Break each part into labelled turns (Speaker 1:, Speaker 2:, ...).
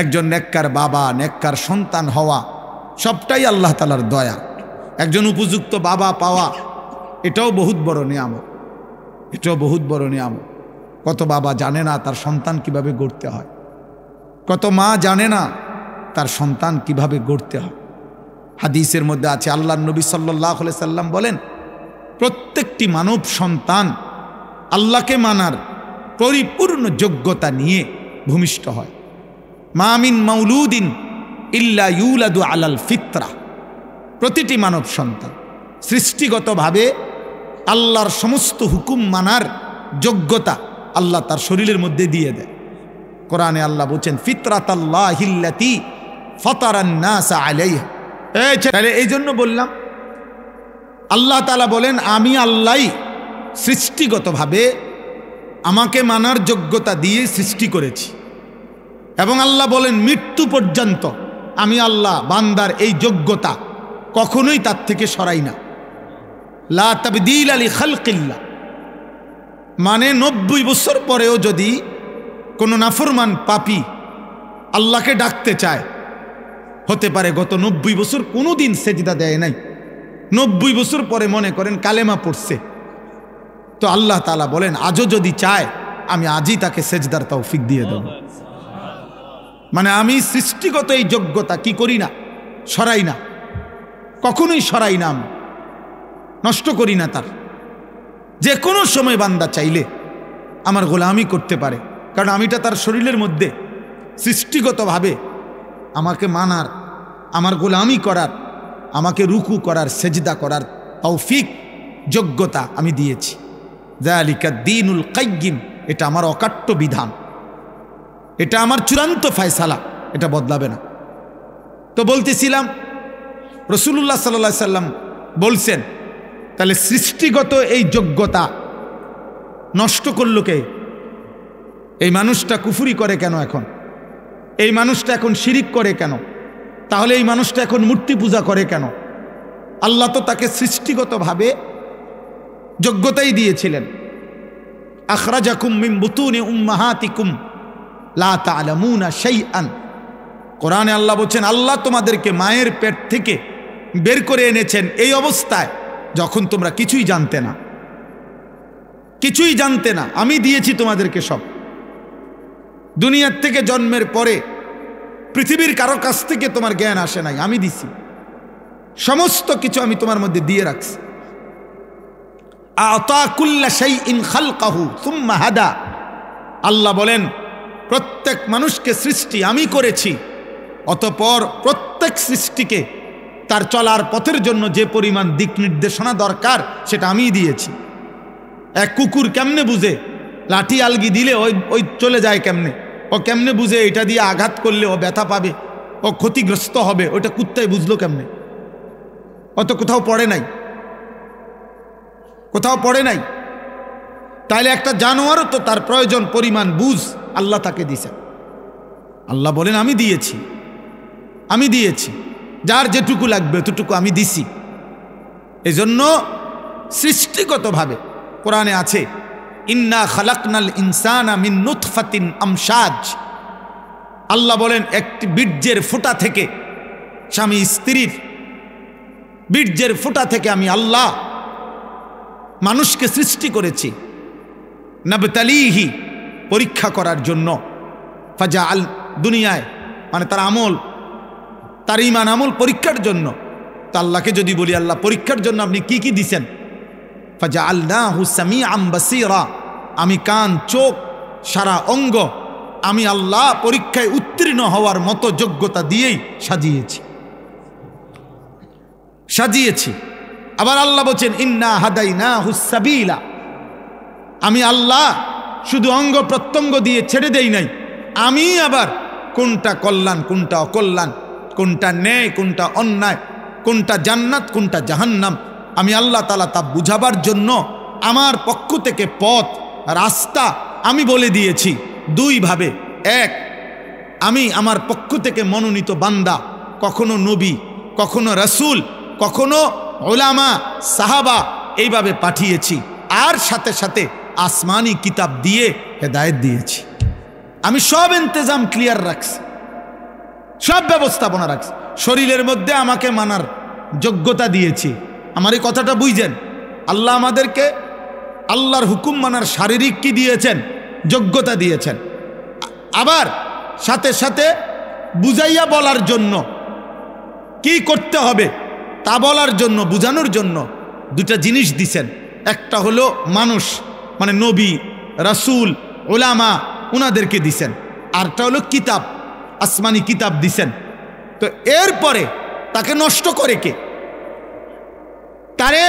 Speaker 1: একজন নেককার বাবা, নেককার সন্তান হওয়া সবটাই আল্লাহ তাআলার দয়া। একজন উপযুক্ত বাবা পাওয়া এটাও বহুত বড় নিয়ামত, এটাও বহুত বড় নিয়ামত। কত বাবা জানে না তার সন্তান কিভাবে গড়তে হয়, কত মা জানে না তার সন্তান কিভাবে গড়তে হয়। হাদিসের মধ্যে আছে, আল্লাহর নবী সাল্লাল্লাহু আলাইহি সাল্লাম বলেন, প্রত্যেকটি মানব সন্তান আল্লাহকে মানার পরিপূর্ণ যোগ্যতা নিয়ে ভূমিষ্ঠ হয়। মা মিন মাউলুদিন ইল্লা ইউলাদু আলাল ফিতরা। প্রতিটি মানব সন্তান সৃষ্টিগতভাবে আল্লাহর সমস্ত হুকুম মানার যোগ্যতা আল্লাহ তার শরীরের মধ্যে দিয়ে দেয়। কোরআনে আল্লাহ বলছেন, ফিতরাতাল্লাহিল্লাতী ফাতারান নাস আলাইহা। এই জন্য বললাম, আল্লাহ তাআলা বলেন আমি আল্লাহই সৃষ্টিগতভাবে আমাকে মানার যোগ্যতা দিয়ে সৃষ্টি করেছি। এবং আল্লাহ বলেন মৃত্যু পর্যন্ত আমি আল্লাহ বান্দার এই যোগ্যতা কখনোই তার থেকে সরাই না। লা তাবদীল লি খালকিল্লাহ, মানে 90 বছর পরেও যদি কোনো নাফরমান পাপী আল্লাহকে ডাকতে চায়, হতে পারে গত 90 বছর কোনোদিন সেজদা দেয় নাই, 90 বছর পরে মনে করেন কালেমা পড়ছে, তো আল্লাহ তাআলা বলেন আজও যদি চায় আমি আজই তাকে সেজদার তৌফিক দিয়ে দেব। মানে আমি সৃষ্টিগত এই যোগ্যতা কি করি না, সরাই না, কখনোই সরাই না, আমি নষ্ট করি না তার। যে কোনো সময় বান্দা চাইলে আমার গোলামি করতে পারে, কারণ আমিটা তার শরীরের মধ্যে সৃষ্টিগতভাবে আমাকে মানার, আমার গোলামি করার, আমাকে রুকু করার, সেজদা করার তৌফিক যোগ্যতা আমি দিয়েছি। যালিকা দ্বীনুল কাইয়্যিম, এটা আমার অকাট্য বিধান, এটা আমার চূড়ান্ত ফয়সালা, এটা বদলাবে না। তো বলতেছিলাম রাসূলুল্লাহ সাল্লাল্লাহু আলাইহি সাল্লাম বলছেন, তাহলে সৃষ্টিগত এই যোগ্যতা নষ্ট করল কে? এই মানুষটা কুফরি করে কেন এখন? এই মানুষটা এখন শিরিক করে কেন? তাহলে এই মানুষটা এখন মূর্তি পূজা করে কেন? আল্লাহ তো তাকে সৃষ্টিগতভাবে যোগ্যতাই দিয়েছিলেন। আখরাজাকুম মিন বুতুনি উম্মাহাতিকুম লা তা'লামুনা শাইআন। কোরআনে আল্লাহ বলছেন, আল্লাহ তোমাদেরকে মায়ের পেট থেকে বের করে এনেছেন এই অবস্থায় যখন তোমরা কিছুই জানতে না, কিছুই জানতে না। আমি দিয়েছি তোমাদেরকে সব। দুনিয়ার থেকে জন্মের পরে পৃথিবীর কারো কাছ থেকে তোমার জ্ঞান আসে নাই, আমি দিছি সমস্ত কিছু, আমি তোমার মধ্যে দিয়ে রাখছি। আ'তা কুল্লা শাইইন খালকাহু সুম্মা হাদা। আল্লাহ বলেন প্রত্যেক মানুষকে সৃষ্টি আমি করেছি, অতঃপর প্রত্যেক সৃষ্টিকে তার চলার পথের জন্য যে পরিমাণ দিক নির্দেশনা দরকার সেটা আমিই দিয়েছি। এক কুকুর কেমনে বুঝে লাঠি আলগি দিলে ওই চলে যায় কেমনে? ও কেমনে বুঝে এটা দিয়ে আঘাত করলে ও ব্যথা পাবে, ও ক্ষতিগ্রস্ত হবে? ওইটা কুত্তায় বুঝলো কেমনে? অত কোথাও পড়ে নাই, কোথাও পড়ে নাই। তাইলে একটা জানোয়ারও তো তার প্রয়োজন পরিমাণ বুঝ আল্লাহ তাকে দিয়েছে। আল্লাহ বলেন আমি দিয়েছি, আমি দিয়েছি, যার যেটুকু লাগবে ততটুকু আমি দিছি। এজন্য সৃষ্টিগতভাবে কোরআনে আছে, ইন্না খালাকনাল ইনসানা মিন নুতফাতিন আমশাজ। আল্লাহ বলেন একটি বীর্যের ফোঁটা থেকে, স্বামী স্ত্রীর বীর্যের ফোঁটা থেকে আমি আল্লাহ মানুষকে সৃষ্টি করেছি, নাবতালিহি, পরীক্ষা করার জন্য। ফাজাআল, দুনিয়ায় মানে তার আমল, তার ঈমান আমল পরীক্ষার জন্য। তা আল্লাহকে যদি বলি আল্লাহ পরীক্ষার জন্য আপনি কি কি দিছেন? ফাজাআলনাহু সামিআন বাসীরা, আমি কান, চোখ, সারা অঙ্গ আমি আল্লাহ পরীক্ষায় উত্তীর্ণ হওয়ার মতো যোগ্যতা দিয়েই সাজিয়েছি। আবার আল্লাহ বলছেন ইন্না হাদাইনাহুস সাবিলা, আমি আল্লাহ শুধু অঙ্গ প্রত্যঙ্গ দিয়ে ছেড়ে দেই নাই, আমি আবার কোনটা কল্যাণ কোনটা অকল্যাণ, কোনটা ন্যায় কোনটা অন্যায়, কোনটা জান্নাত কোনটা জাহান্নাম, আমি আল্লাহ তাআলা তা বুঝাবার জন্য আমার পক্ষ থেকে পথ রাস্তা আমি বলে দিয়েছি দুই ভাবে। এক, আমি আমার পক্ষ থেকে মনোনীত বান্দা, কখনো নবী, কখনো রাসূল, কখনো উলামা, সাহাবা, এইভাবে পাঠিয়েছি। আর সাথে সাথে আসমানি কিতাব দিয়ে হেদায়েত দিয়েছি। আমি সব ইন্তজাম ক্লিয়ার রাখছি। সব ব্যবস্থাপনা রাখছে। শরীরের মধ্যে আমাকে মানার যোগ্যতা দিয়েছি। আমার এই কথাটা বুঝছেন? আল্লাহ আমাদেরকে আল্লাহর হুকুম মানার শারীরিক কি দিয়েছেন? যোগ্যতা দিয়েছেন। আবার সাথে সাথে বুঝাইয়া বলার জন্য, কি করতে হবে তা বলার জন্য, বুঝানোর জন্য দুটা জিনিস দিছেন। একটা হলো মানুষ, মানে নবী রাসূল উলামা, উনাদেরকে দিছেন। আরটা হলো কিতাব, আসমানি কিতাব দিছেন। তো এরপরে তাকে নষ্ট করে কে? তারে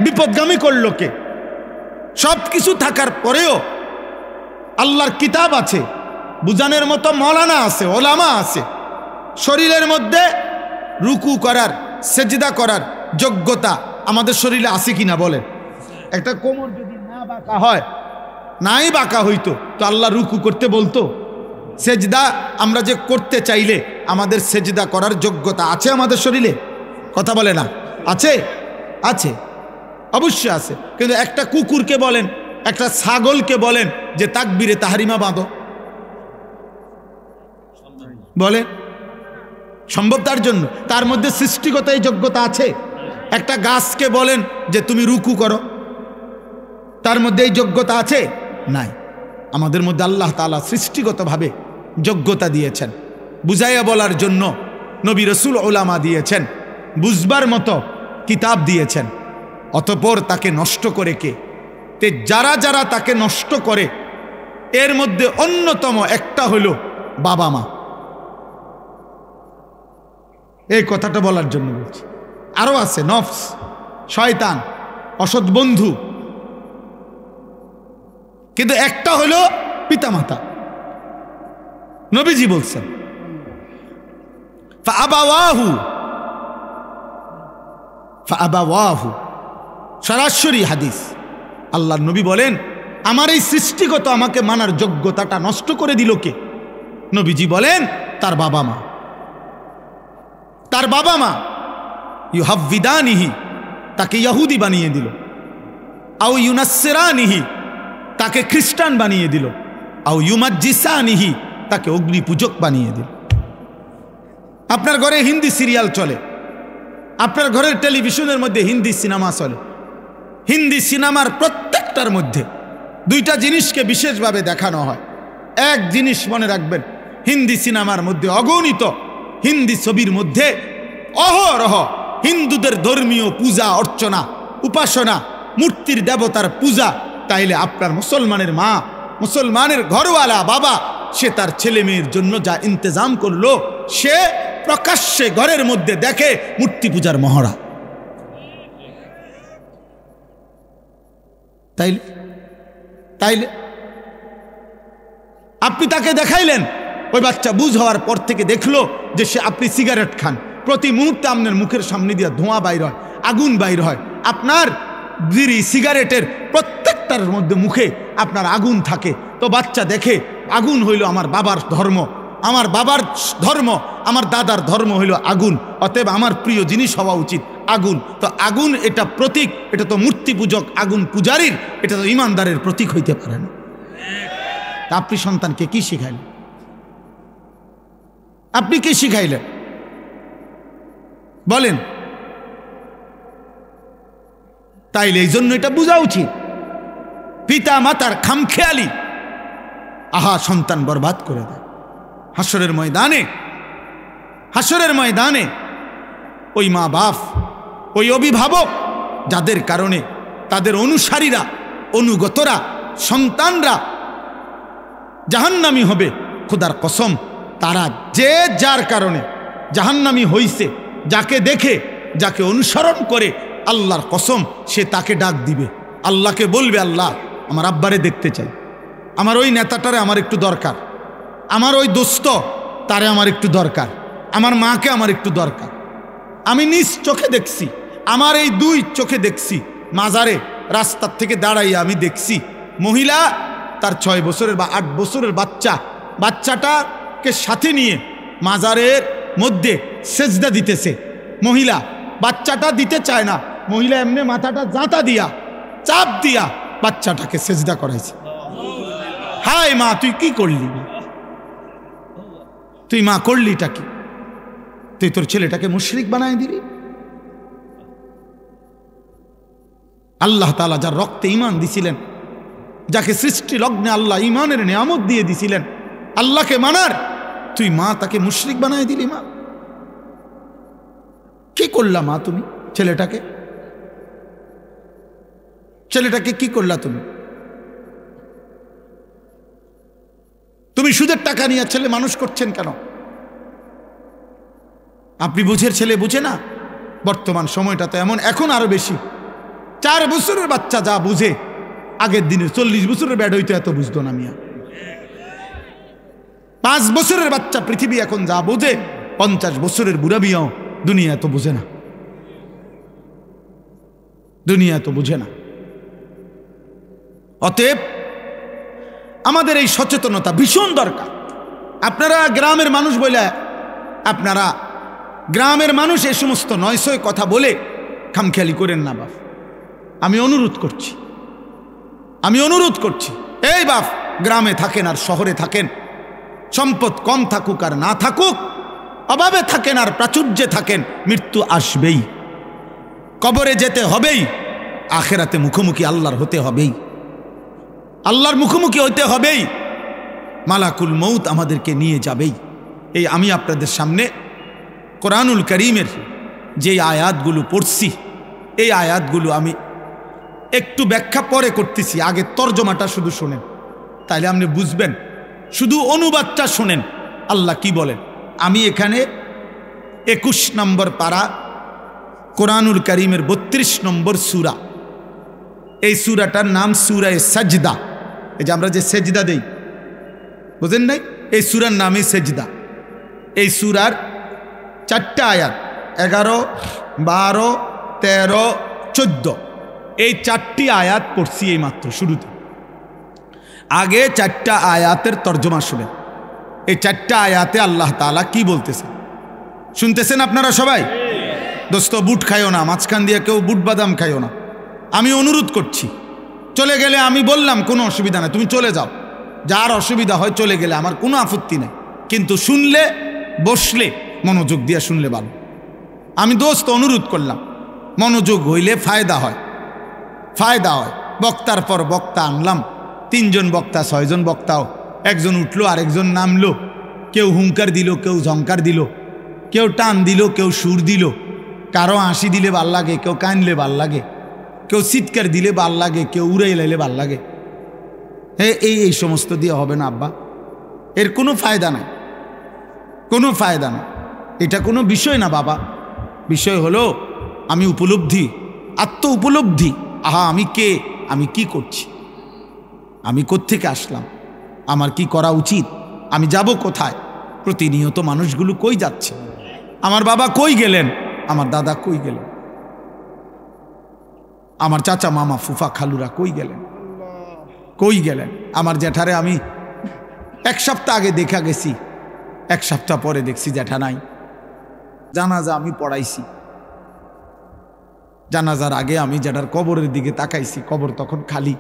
Speaker 1: বিপদগামী করলো কে? সব কিছু থাকার পরেও আল্লাহর কিতাব আছে, বুঝানোর মতো মৌলানা আছে, ওলামা আছে। শরীরের মধ্যে রুকু করার, সেজদা করার যোগ্যতা আমাদের শরীরে আছে কিনা বলেন? একটা কোমর যদি না বাঁকা হয়, নাই বাঁকা হইতো, তো আল্লাহ রুকু করতে বলতো? সেজদা আমরা যে করতে চাইলে আমাদের সেজদা করার যোগ্যতা আছে আমাদের শরীরে? কথা বলে না? আছে? আছে, অবশ্যই আছে। কিন্তু একটা কুকুরকে বলেন, একটা ছাগলকে বলেন যে তাকবীরে তাহরিমা বাঁধো, বলে সম্ভব? তার জন্য তার মধ্যে সৃষ্টিগত এই যোগ্যতা আছে। একটা গাছকে বলেন যে তুমি রুকু করো, তার মধ্যে এই যোগ্যতা আছে? নাই। আমাদের মধ্যে আল্লাহ তাআলা সৃষ্টিগতভাবে যোগ্যতা দিয়েছেন, বুঝাইয়া বলার জন্য নবী রাসূল উলামা দিয়েছেন, বুঝবার মতো কিতাব দিয়েছেন। অতঃপর তাকে নষ্ট করে কে? তে যারা যারা তাকে নষ্ট করে, এর মধ্যে অন্যতম একটা হলো বাবা মা। এই কথাটা বলার জন্য বলছি। আরো আছে নফস, শয়তান, অসৎ বন্ধু, কিন্তু একটা হলো পিতামাতা। নবীজি বলছেন ফাআবাওয়াহু, সরাসরি হাদিস। আল্লাহর নবী বলেন আমার এই সৃষ্টিগত আমাকে মানার যোগ্যতাটা নষ্ট করে দিল কে? নবীজি বলেন তার বাবা মা। তার বাবা মা ইউহাব্বিদানিহি, তাকে ইহুদি বানিয়ে দিল, আও ইউনাসসিরানিহি, তাকে খ্রিস্টান বানিয়ে দিল, আও ইউমাজ্জিসানিহি, তাকে অগ্নি পূজক বানিয়ে দিল। আপনার ঘরে হিন্দি সিরিয়াল চলে, আপনার ঘরের টেলিভিশনের মধ্যে হিন্দি সিনেমা চলে। হিন্দি সিনেমার প্রত্যেকটার মধ্যে দুইটা জিনিসকে বিশেষভাবে দেখানো হয়। এক জিনিস মনে রাখবেন, হিন্দি সিনেমার মধ্যে অগণিত হিন্দি ছবির মধ্যে অহরহ হিন্দুদের ধর্মীয় পূজা অর্চনা, উপাসনা, মূর্তির দেবতার পূজা। তাইলে আপনার মুসলমানের মা, মুসলমানের ঘরওয়ালা বাবা, সে তার ছেলে মেয়ের জন্য যা ইন্তজাম করলো, সে প্রকাশ্যে ঘরের মধ্যে দেখে মূর্তি পূজার মহড়া। তাইলে তাইলে আপনি তাকে দেখাইলেন, ওই বাচ্চা বুঝ হওয়ার পর থেকে দেখলো যে সে, আপনি সিগারেট খান, প্রতি মুহূর্তে আপনার মুখের সামনে দিয়ে ধোঁয়া বাইর হয়, আগুন বাইর হয়। আপনার বিড়ি সিগারেটের প্রত্যেকটার মধ্যে মুখে আপনার আগুন থাকে। তো বাচ্চা দেখে আগুন হইল আমার বাবার ধর্ম, আমার বাবার ধর্ম, আমার দাদার ধর্ম হইল আগুন, অতএব আমার প্রিয় জিনিস হওয়া উচিত আগুন। তো আগুন এটা প্রতীক, এটা তো মূর্তি পূজক, আগুন পূজারীর, এটা তো ইমানদারের প্রতীক হইতে পারে না। আপনি সন্তানকে কি শিখাইলেন? আপনি কি শিখাইলেন বলেন? তাইলে এই জন্য এটা বোঝা উচিত, পিতা মাতার খামখেয়ালি আহা সন্তান বরবাদ করে দেয়। হাসরের ময়দানে, হাসরের ময়দানে ওই মা বাপ, ওই অভিভাবক যাদের কারণে তাদের অনুসারীরা, অনুগতরা, সন্তানরা জাহান্নামী হবে, খোদার কসম তারা যে যার কারণে জাহান্নামী হইছে, যাকে দেখে, যাকে অনুসরণ করে, আল্লাহর কসম সে তাকে ডাক দিবে, আল্লাহকে বলবে আল্লাহ আমার আব্বারে দেখতে চাই, আমার ওই নেতাটারে আমার একটু দরকার, আমার ওই দোস্ত তারে আমার একটু দরকার, আমার মাকে আমার একটু দরকার। আমি নিজ চোখে দেখছি, আমার এই দুই চোখে দেখছি, মাজারে রাস্তার থেকে দাঁড়াইয়া আমি দেখছি মহিলা তার 6 বছরের বা 8 বছরের বাচ্চাটাকে সাথে নিয়ে মাজারের মধ্যে সেজদা দিতেছে। মহিলা বাচ্চাটা দিতে চায় না, মহিলা এমনি মাথাটা জাঁতা দিয়া, চাপ দিয়া বাচ্চাটাকে সেজদা করাইছে। হায় মা তুই কি করলি? তুই মা করলিটা কি? তুই তোর ছেলেটাকে মুশরিক বানায় দিলি। আল্লাহ তাআলা যার রক্তে ঈমান দিছিলেন, যাকে সৃষ্টি লগ্নে আল্লাহ ঈমানের নিয়ামত দিয়ে দিছিলেন, আল্লাহকে মানার, তুই মা তাকে মুশরিক বানায় দিলি। মা কি করলা? মা তুমি ছেলেটাকে কি করলা? তুমি সুদের টাকা নিয়ে ছেলে মানুষ করছেন কেন? আপনি বুঝের ছেলে বুঝে না। বর্তমান সময়টা তো এমন, এখন আরো বেশি। 4 বছরের বাচ্চা যা বুঝে, আগের দিনে 40 বছরের ব্যাড হইতো এত বুঝতো না মিয়া। 5 বছরের বাচ্চা পৃথিবী এখন যা বোঝে, 50 বছরের বুড়া বিয়াও দুনিয়া এত বুঝে না। দুনিয়া এত বুঝে না। অতএব আমাদের এই সচেতনতা ভীষণ দরকার। আপনারা গ্রামের মানুষ বলে, আপনারা গ্রামের মানুষ এই সমস্ত নয়সয় কথা বলে খামখেয়ালি করেন না বাপ। আমি অনুরোধ করছি, এই বাপ, গ্রামে থাকেন আর শহরে থাকেন, সম্পদ কম থাকুক আর না থাকুক, অভাবে থাকেন আর প্রাচুর্যে থাকেন, মৃত্যু আসবেই, কবরে যেতে হবেই, আখেরাতে মুখোমুখি আল্লাহর হতে হবেই, আল্লাহর মুখোমুখি হইতে হবেই, মালাকুল মউত আমাদেরকে নিয়ে যাবেই। এই আমি আপনাদের সামনে কোরআনুল কারীমের যে আয়াতগুলো পড়ছি, এই আয়াতগুলো আমি একটু ব্যাখ্যা পরে করতেছি, আগে তর্জমাটা শুধু শোনেন, তাইলে আপনি বুঝবেন। শুধু অনুবাদটা শোনেন আল্লাহ কি বলেন। আমি এখানে 21 নম্বর পারা কোরআনুল কারীমের 32 নম্বর সূরা, এই সূরাটার নাম সূরায়ে সাজদা। এই যে আমরা যে সেজদা দেই, বুঝেন নাই? এই সূরার নামই সেজদা। এই সূরার 4টা আয়াত, 11, 12, 13, 14, এই 4টি আয়াত পড়ছি এই মাত্র শুরুতে। আগে 4টা আয়াতের তর্জমা শুনেন। এই 4টা আয়াতে আল্লাহ তাআলা কি বলতেছেন শুনতেছেন আপনারা সবাই? দোস্ত, বুট খাইও না, মাঝখান দিয়ে কেউ বুট বাদাম খাইও না। আমি অনুরোধ করছি, চলে গেলে আমি বললাম কোনো অসুবিধা নাই, তুমি চলে যাও, যার অসুবিধা হয় চলে গেলে আমার কোনো আপত্তি নেই, কিন্তু শুনলে, বসলে মনোযোগ দিয়ে শুনলে ভালো। আমি দোস্ত অনুরোধ করলাম, মনোযোগ হইলে ফায়দা হয়। বক্তার পর বক্তা আনলাম, 3 জন বক্তা, 6 জন বক্তাও, একজন উঠলো আরেকজন নামলো, কেউ হুঙ্কার দিল, কেউ ঝঙ্কার দিল, কেউ টান দিল, কেউ সুর দিল, কারো হাসি দিলে ভাল লাগে, কেউ কানলে ভাল লাগে, কেউ চিৎকার দিলে ভাল লাগে, কেউ উড়াই লাইলে ভাল লাগে। এই সমস্ত দিয়ে হবে না আব্বা, এর কোনো ফায়দা নাই, কোনো ফায়দা নাই। এটা কোনো বিষয় না বাবা। বিষয় হলো আমি উপলব্ধি, আত্ম উপলব্ধি। আহা, আমি কে, আমি কি করছি, আমি কোত্থেকে আসলাম, আমার কি করা উচিত, আমি যাব কোথায়, প্রতিনিয়ত মানুষগুলো কই যাচ্ছে, আমার বাবা কই গেলেন, আমার দাদা কই গেলেন, আমার চাচা মামা ফুফা খালুরা কই গেলেন, আমার জ্যাঠারে আমি 1 সপ্তাহ আগে দেখা গেছি, 1 সপ্তাহ পরে দেখছি জ্যাঠা নাই। জানাজা আমি পড়াইছি, জানাজার আগে আমি জ্যাঠার কবরের দিকে তাকাইছি, কবর তখন খালি,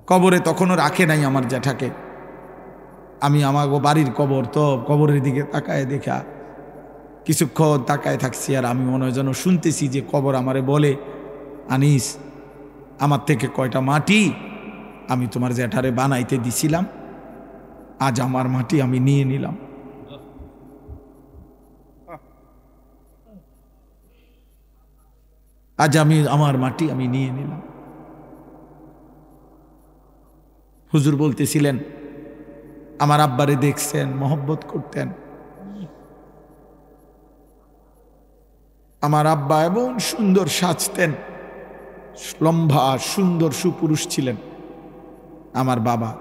Speaker 1: কবরে তখনও রাখে নাই আমার জ্যাঠাকে। আমি আমার বাড়ির কবর, তো কবরের দিকে তাকায় দেখা কিছুক্ষণ তাকায় থাকছি, আর আমি মনে হয় যেন শুনতেছি যে কবর আমারে বলে, আনিস, আমার থেকে কয়টা মাটি আমি তোমার জ্যাঠারে বানাইতে দিছিলাম, আজ আমার মাটি আমি নিয়ে নিলাম। আজ আমার মাটি আমি নিয়ে নিলাম। হুজুর বলতেছিলেন, আমার আব্বারে দেখছেন, মহব্বত করতেন। আমার আব্বা এমন সুন্দর সাজতেন, লম্বা সুন্দর সুপুরুষ ছিলেন। আমার বাবা,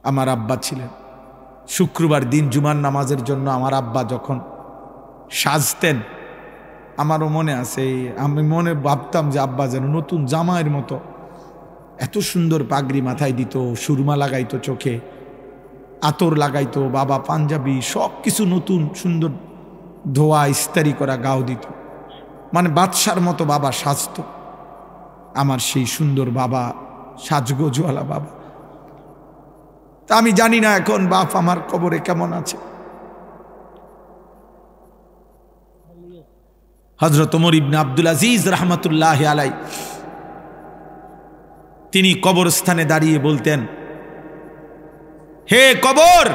Speaker 1: আমার আব্বা ছিলেন। শুক্রবার দিন জুমার নামাজের জন্য আমার আব্বা যখন সাজতেন, আমারও মনে আছে, আমি মনে ভাবতাম যে আব্বা যেন নতুন জামাইয়ের মতো এত সুন্দর পাগড়ি মাথায় দিত, সুরমা লাগাইতো চোখে, আতর লাগাইতো, বাবা পাঞ্জাবি সব কিছু নতুন সুন্দর ধোয়া ইস্তারি করা গাও দিত, মানে বাদশার মতো বাবা সাজত। আমার সেই সুন্দর বাবা, সাজগোজওয়ালা বাবা। তা আমি জানি না এখন বাপ আমার কবরে কেমন আছে। হযরত ওমর ইবনে আব্দুল আজিজ রাহমাতুল্লাহি আলাইহি তিনি কবরস্থানে দাঁড়িয়ে বলতেন, হে কবর,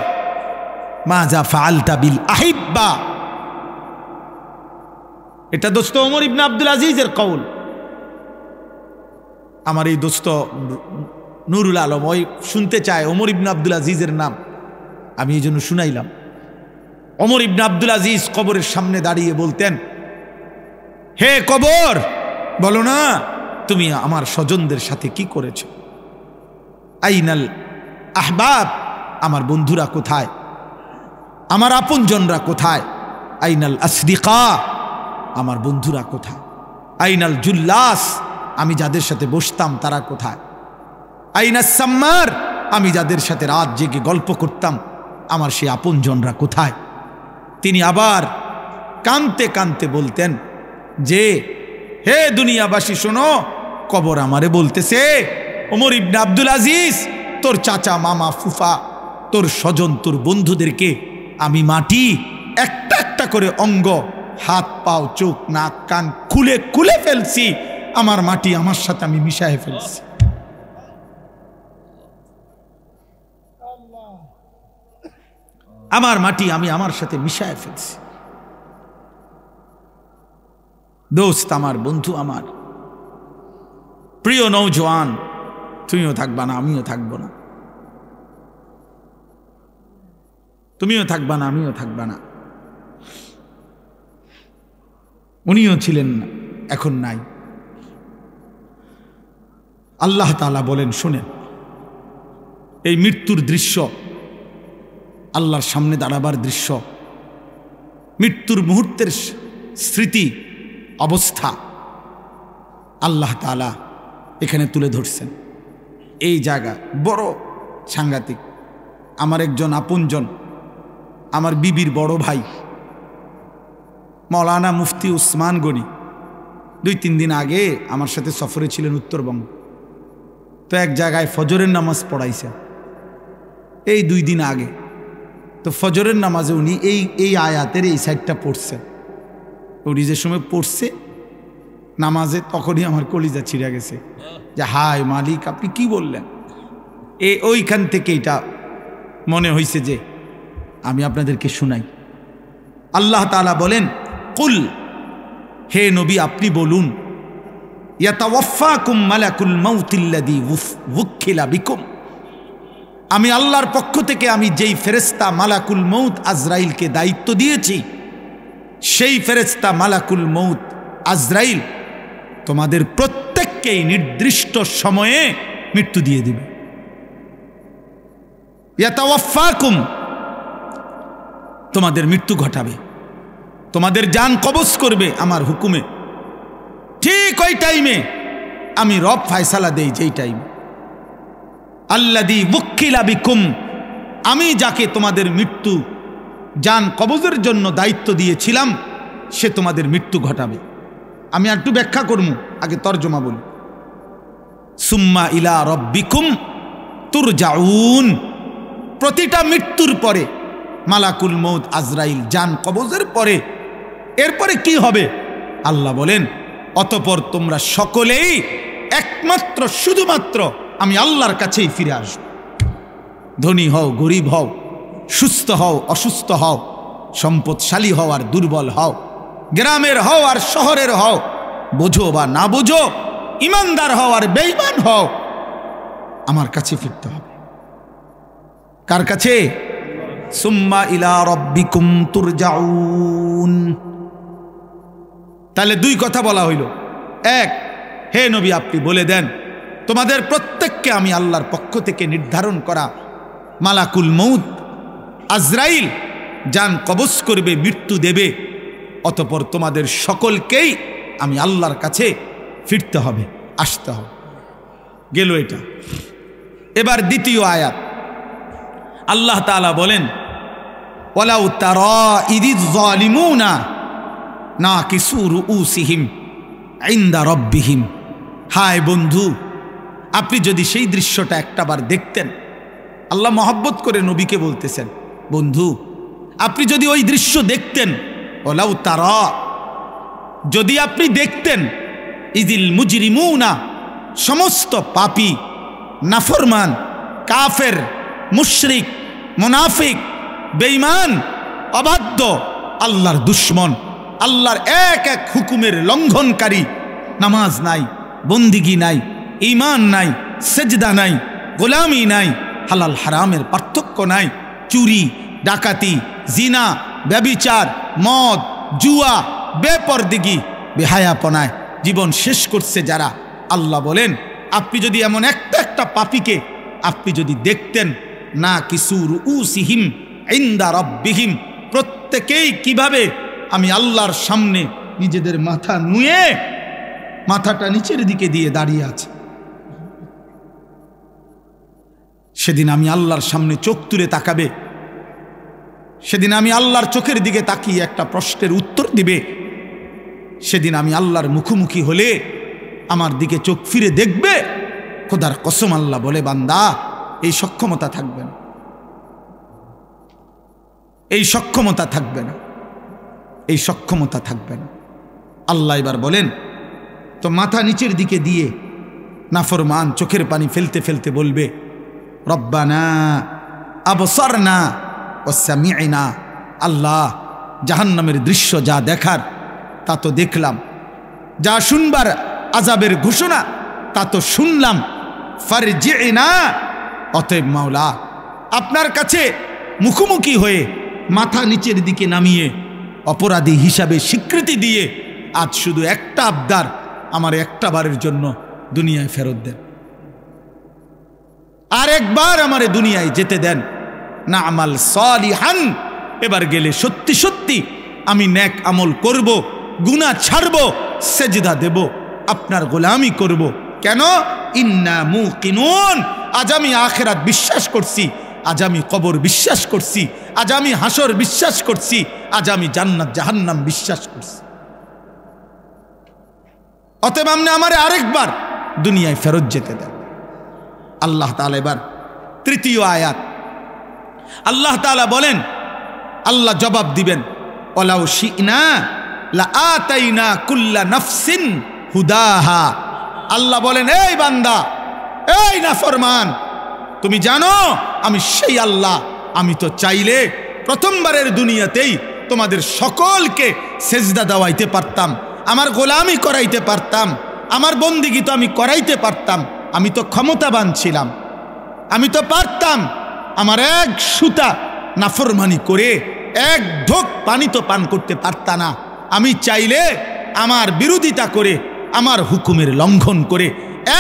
Speaker 1: মাজা ফাআলতা বিল আহিব্বা। এটা দোস্ত ওমর ইবনে আব্দুল আজিজের কওল। আমার এই দোস্ত নুরুল আলম ওই শুনতে চায় ওমর ইবনে আব্দুল আজিজের নাম, আমি এই জন্য শুনাইলাম। ওমর ইবনে আব্দুল আজিজ কবরের সামনে দাঁড়িয়ে বলতেন, হে কবর, বলো না তুমি আমার স্বজনদের সাথে কি করেছো? আইনাল আহবাব, আমার বন্ধুরা কোথায়? আমার আপনজনরা কোথায়? আইনাল আসদিকা, আমার বন্ধুরা কোথায়? আইনাল জুল্লাস, আমি যাদের সাথে বসতাম তারা কোথায়? আইনাস সাম্মার, আমি যাদের সাথে রাত জেগে গল্প করতাম আমার সেই আপনজনরা কোথায়? তিনি আবার কানতে কানতে বলতেন যে, হে দুনিয়াবাসী শোনো, কবর আমারে বলতেছে, ওমর ইবনে আব্দুল আজিজ, তোর চাচা মামা ফুফা তোর স্বজন তোর বন্ধুদেরকে আমি মাটি একটা একটা করে অঙ্গ, হাত পাও চোখ নাক কান খুলে খুলে ফেলছি, আমার মাটি আমার সাথে আমি মিশায়ে ফেলছি। আমার মাটি আমি আমার সাথে মিশায়ে ফেলছি। দোস্ত আমার, বন্ধু আমার, প্রিয় নওজোয়ান, তুমিও থাকবা না আমিও থাকবো না, তুমিও থাকবা না আমিও থাকবা না। উনিও ছিলেন না, এখন নাই। আল্লাহ তাআলা বলেন, শুনেন, এই মৃত্যুর দৃশ্য, আল্লাহর সামনে দাঁড়াবার দৃশ্য, মৃত্যুর মুহূর্তের স্মৃতি অবস্থা আল্লাহ তাআলা এখানে তুলে ধরছেন। এই জায়গা বড় সাংঘাতিক। আমার একজন আপনজন, আমার বিবির বড় ভাই মাওলানা মুফতি উসমান গনি 2-3 দিন আগে আমার সাথে সফরে ছিলেন উত্তরবঙ্গ। তো এক জায়গায় ফজরের নামাজ পড়াইছে এই 2 দিন আগে। তো ফজরের নামাজে উনি এই আয়াতের এই সাইডটা পড়ছেন। উনি যে সময় পড়ছে নামাজে, তখনই আমার কলিজা ছিঁড়ে গেছে যে হায় মালিক, আপনি কি বললেন? ওইখান থেকে এটা মনে হয়েছে যে আমি আপনাদেরকে শুনাই। আল্লাহ তাআলা বলেন, কুল, হে নবী আপনি বলুন, ইয়াতাওয়াফাকুম মালাকুল মাউতিল্লাযী ওয়ুক্কিলা বিকুম, আমি আল্লাহর পক্ষ থেকে আমি যেই ফেরেশতা মালাকুল মউত আজরাইলকে দায়িত্ব দিয়েছি, সেই ফেরেশতা মালাকুল মউত আজরাইল তোমাদের প্রত্যেককেই নির্দিষ্ট সময়ে মৃত্যু দিয়ে দিবে। ইয়াতাওয়াফাকুম, তোমাদের মৃত্যু ঘটাবে, তোমাদের জান কবজ করবে আমার হুকুমে। ঠিক ওই টাইমে আমি রব ফয়সালা দেই, যেই টাইমে আল্লাযী ওয়ুক্কিলা বিকুম, আমি যাকে তোমাদের মৃত্যু জান কবজের জন্য দায়িত্ব দিয়েছিলাম সে তোমাদের মৃত্যু ঘটাবে। আমি একটু ব্যাখ্যা করব, আগে তরজমা বলি। সুম্মা ইলা রব্বিকুম তুরজাউন, প্রতিটা মৃত্যুর পরে মালাকুল মউত আজরাইল জান কবজের পরে এরপরে কি হবে? আল্লাহ বলেন, অতঃপর তোমরা সকলেই একমাত্র শুধুমাত্র আমি আল্লাহর কাছেই ফিরে আসব। ধনী হও গরিব হও, সুস্থ হও অসুস্থ হও, সম্পদশালী হও আর দুর্বল হও, গ্রামের হও আর শহরের হও, বোঝো বা না বোঝো, ইমানদার হও আর বেঈমান হও, আমার কাছে ফিরতে হবে। কার কাছে? সুম্মা ইলা রব্বিকুম তুরজাউন। তাহলে 2 কথা বলা হইল। এক, হে নবী আপনি বলে দেন তোমাদের প্রত্যেককে আমি আল্লাহর পক্ষ থেকে নির্ধারণ করা মালাকুল মউত আজরাইল জান কবজ করবে, মৃত্যু দেবে, অতঃপর তোমাদের সকলকেই আমি আল্লাহর কাছে ফিরতে হবে, আসতে হবে। গেল এটা। এবার দ্বিতীয় আয়াত, আল্লাহ তাআলা বলেন, ওয়ালাউ তারা ইযিয যালিমুনা নাকিসু রুউসিহিম ইনদা রাব্বিহিম। হায় বন্ধু, আপনি যদি সেই দৃশ্যটা একটাবার দেখতেন, আল্লাহ মহব্বত করে নবীকে বলতেছেন, বন্ধু আপনি যদি ওই দৃশ্য দেখতেন, ওলাউ তারা, যদি আপনি দেখতেন, ইজিল মুজরিমুনা, সমস্ত পাপী, নাফরমান, কাফের, মুশরিক, মুনাফিক, বেঈমান, অবাধ্য, আল্লাহর দুশ্মন, আল্লাহর এক এক হুকুমের লঙ্ঘনকারী, নামাজ নাই, বন্দিগি নাই, ঈমান নাই, সেজদা নাই, গোলামি নাই, হালাল হারামের পার্থক্য নাই, চুরি, ডাকাতি, জিনা, ব্যভিচার, মদ, জুয়া, বেপরদিগি, বেহায়াপনায় জীবন শেষ করছে যারা, আল্লাহ বলেন আপনি যদি এমন একটা একটা পাপীকে আপনি যদি দেখতেন, না কিছু রুউসিহিম ইনদা রাব্বিহিম, প্রত্যেকেই কিভাবে আমি আল্লাহর সামনে নিজেদের মাথা নুয়ে মাথাটা নিচের দিকে দিয়ে দাঁড়িয়ে আছে। সেদিন আমি আল্লাহর সামনে চোখ তুলে তাকাবে, সেদিন আমি আল্লাহর চোখের দিকে তাকিয়ে একটা প্রশ্নের উত্তর দিবে, সেদিন আমি আল্লাহর মুখোমুখি হলে আমার দিকে চোখ ফিরে দেখবে। খোদার কসম আল্লাহ বলে, বান্দা এই সক্ষমতা থাকবে না, এই সক্ষমতা থাকবে না, এই সক্ষমতা থাকবে না। আল্লাহ এবার বলেন, তো মাথা নিচের দিকে দিয়ে নাফরমান চোখের পানি ফেলতে ফেলতে বলবে, রব্বানা আবসারনা ওয়া সামি'না, আল্লাহ জাহান্নামের দৃশ্য যা দেখার তা তো দেখলাম, যা শুনবার আযাবের ঘোষণা তা তো শুনলাম, ফারজি'না, অতএব মাওলা আপনার কাছে মুখোমুখি হয়ে মাথা নিচের দিকে নামিয়ে অপরাধী হিসাবে স্বীকৃতি দিয়ে আজ শুধু একটা আবদার, আমার একটা বারের জন্য দুনিয়ায় ফেরত দেন, আর একবার আমারে দুনিয়ায় যেতে দেন, না আমাল সালিহান, এবার গেলে সত্যি সত্যি আমি নেক আমল করব, গুনাহ ছাড়ব, সেজদা দেব, আপনার গোলামি করব। কেন? ইন্না মুকিনুন, আজ আমি আখিরাত বিশ্বাস করছি, আজ আমি কবর বিশ্বাস করছি, আজ আমি হাসর বিশ্বাস করছি, আজ আমি জান্নাত জাহান্নাম বিশ্বাস করছি। অতএব আপনি আমারে আরেকবার দুনিয়ায় ফেরত যেতে দেন। আল্লাহ তাআলা এবার তৃতীয় আয়াত, আল্লাহ তাআলা বলেন, আল্লাহ জবাব দিবেন, ওয়ালাউ শি'না লাআতাইনা কুল্লা নাফসিন হুদাহা। আল্লাহ বলেন, এই বান্দা, এই নাফরমান, তুমি জানো আমি সেই আল্লাহ, আমি তো চাইলে প্রথমবারের দুনিয়াতেই তোমাদের সকলকে সেজদা দেওয়াইতে পারতাম, আমার গোলামি করাইতে পারতাম, আমার বন্দিগি তো আমি করাইতে পারতাম, আমি তো ক্ষমতাবান ছিলাম, আমি তো পারতাম, আমার এক সুতা নাফরমানি করে এক ঢোক পানি তো পান করতে পারতা না, আমি চাইলে আমার বিরোধিতা করে, আমার হুকুমের লঙ্ঘন করে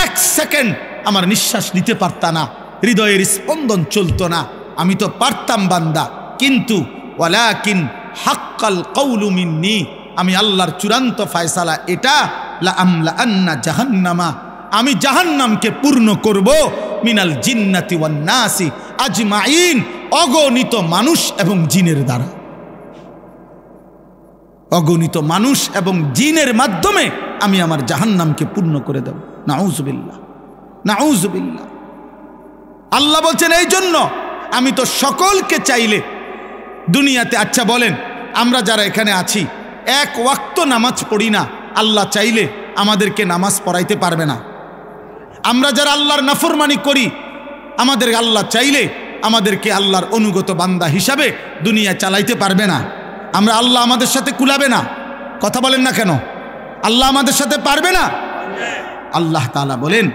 Speaker 1: এক সেকেন্ড আমার নিঃশ্বাস নিতে পারতা না, হৃদয়ের স্পন্দন চলতো না, আমি তো পারতাম বান্দা, কিন্তু ওয়ালাকিন হাক্কাল কওলু মিন্নি, আমি আল্লাহর চূড়ান্ত ফয়সালা এটা, লা আমলা আন্না জাহান্নামা, আমি জাহান্নামকে পূর্ণ করব, মিনাল জিন্নাতি ওয়ান নাসি আজমাইন, অগণিত মানুষ এবং জিনের দ্বারা, অগণিত মানুষ এবং জিনের মাধ্যমে আমি আমার জাহান্নামকে পূর্ণ করে দেব। নাউযুবিল্লাহ, নাউযুবিল্লাহ। আল্লাহ বলছেন, এই জন্য আমি তো সকলকে চাইলে দুনিয়াতে, আচ্ছা বলেন আমরা যারা এখানে আছি এক ওয়াক্ত নামাজ পড়ি না, আল্লাহ চাইলে আমাদেরকে নামাজ পড়াইতে পারবে না? আমরা যারা আল্লাহর নাফরমানি করি, আমাদের আল্লাহ চাইলে আমাদেরকে আল্লাহর অনুগত বান্দা হিসাবে দুনিয়া চালাইতে পারবে না? আমরা আল্লাহ আমাদের সাথে কুলাবে না? কথা বলেন না কেন? আল্লাহ আমাদের সাথে পারবে না? আল্লাহ তাআলা বলেন,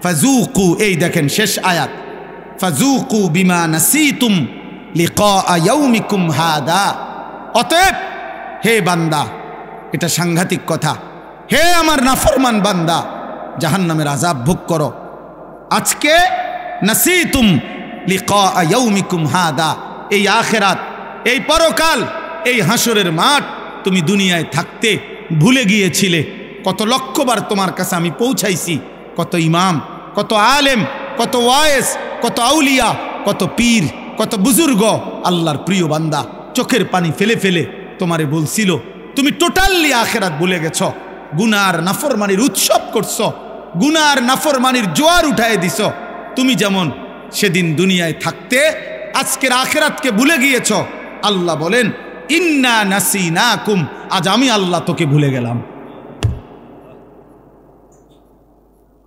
Speaker 1: ফাজুকু, এই দেখেন শেষ আয়াত, ফাজুকু বিমা নাসিতুম লিকা ইয়াউমিকুম হাদা। অতএব হে বান্দা, এটা সাংঘাতিক কথা, হে আমার নাফরমান বান্দা, জাহান্নামের আযাব ভোগ করো। আজকে নাসিতুম লিকা ইয়াউমিকুম হাদা, এই আখিরাত, এই পরকাল, এই হাসরের মাঠ তুমি দুনিয়ায় থাকতে ভুলে গিয়েছিলে। কত লক্ষবার তোমার কাছে আমি পৌঁছাইছি, কত ইমাম, কত আলেম, কত ওয়ায়েস, কত আউলিয়া, কত পীর, কত বুজুর্গ, আল্লাহর প্রিয় বান্দা চোখের পানি ফেলে ফেলে তোমারে বলছিল, তুমি টোটালি আখিরাত ভুলে গেছো, গুনার নাফরমানির উৎসব করছো, গুনার নাফরমানির জোয়ার উঠায় দিছো। তুমি যেমন সেদিন দুনিয়ায় থাকতে আজকের আখিরাতকে ভুলে গিয়েছ। আল্লাহ বলেন ইন্না নাসিনাকুম, আজ আমি আল্লাহ তোকে ভুলে গেলাম,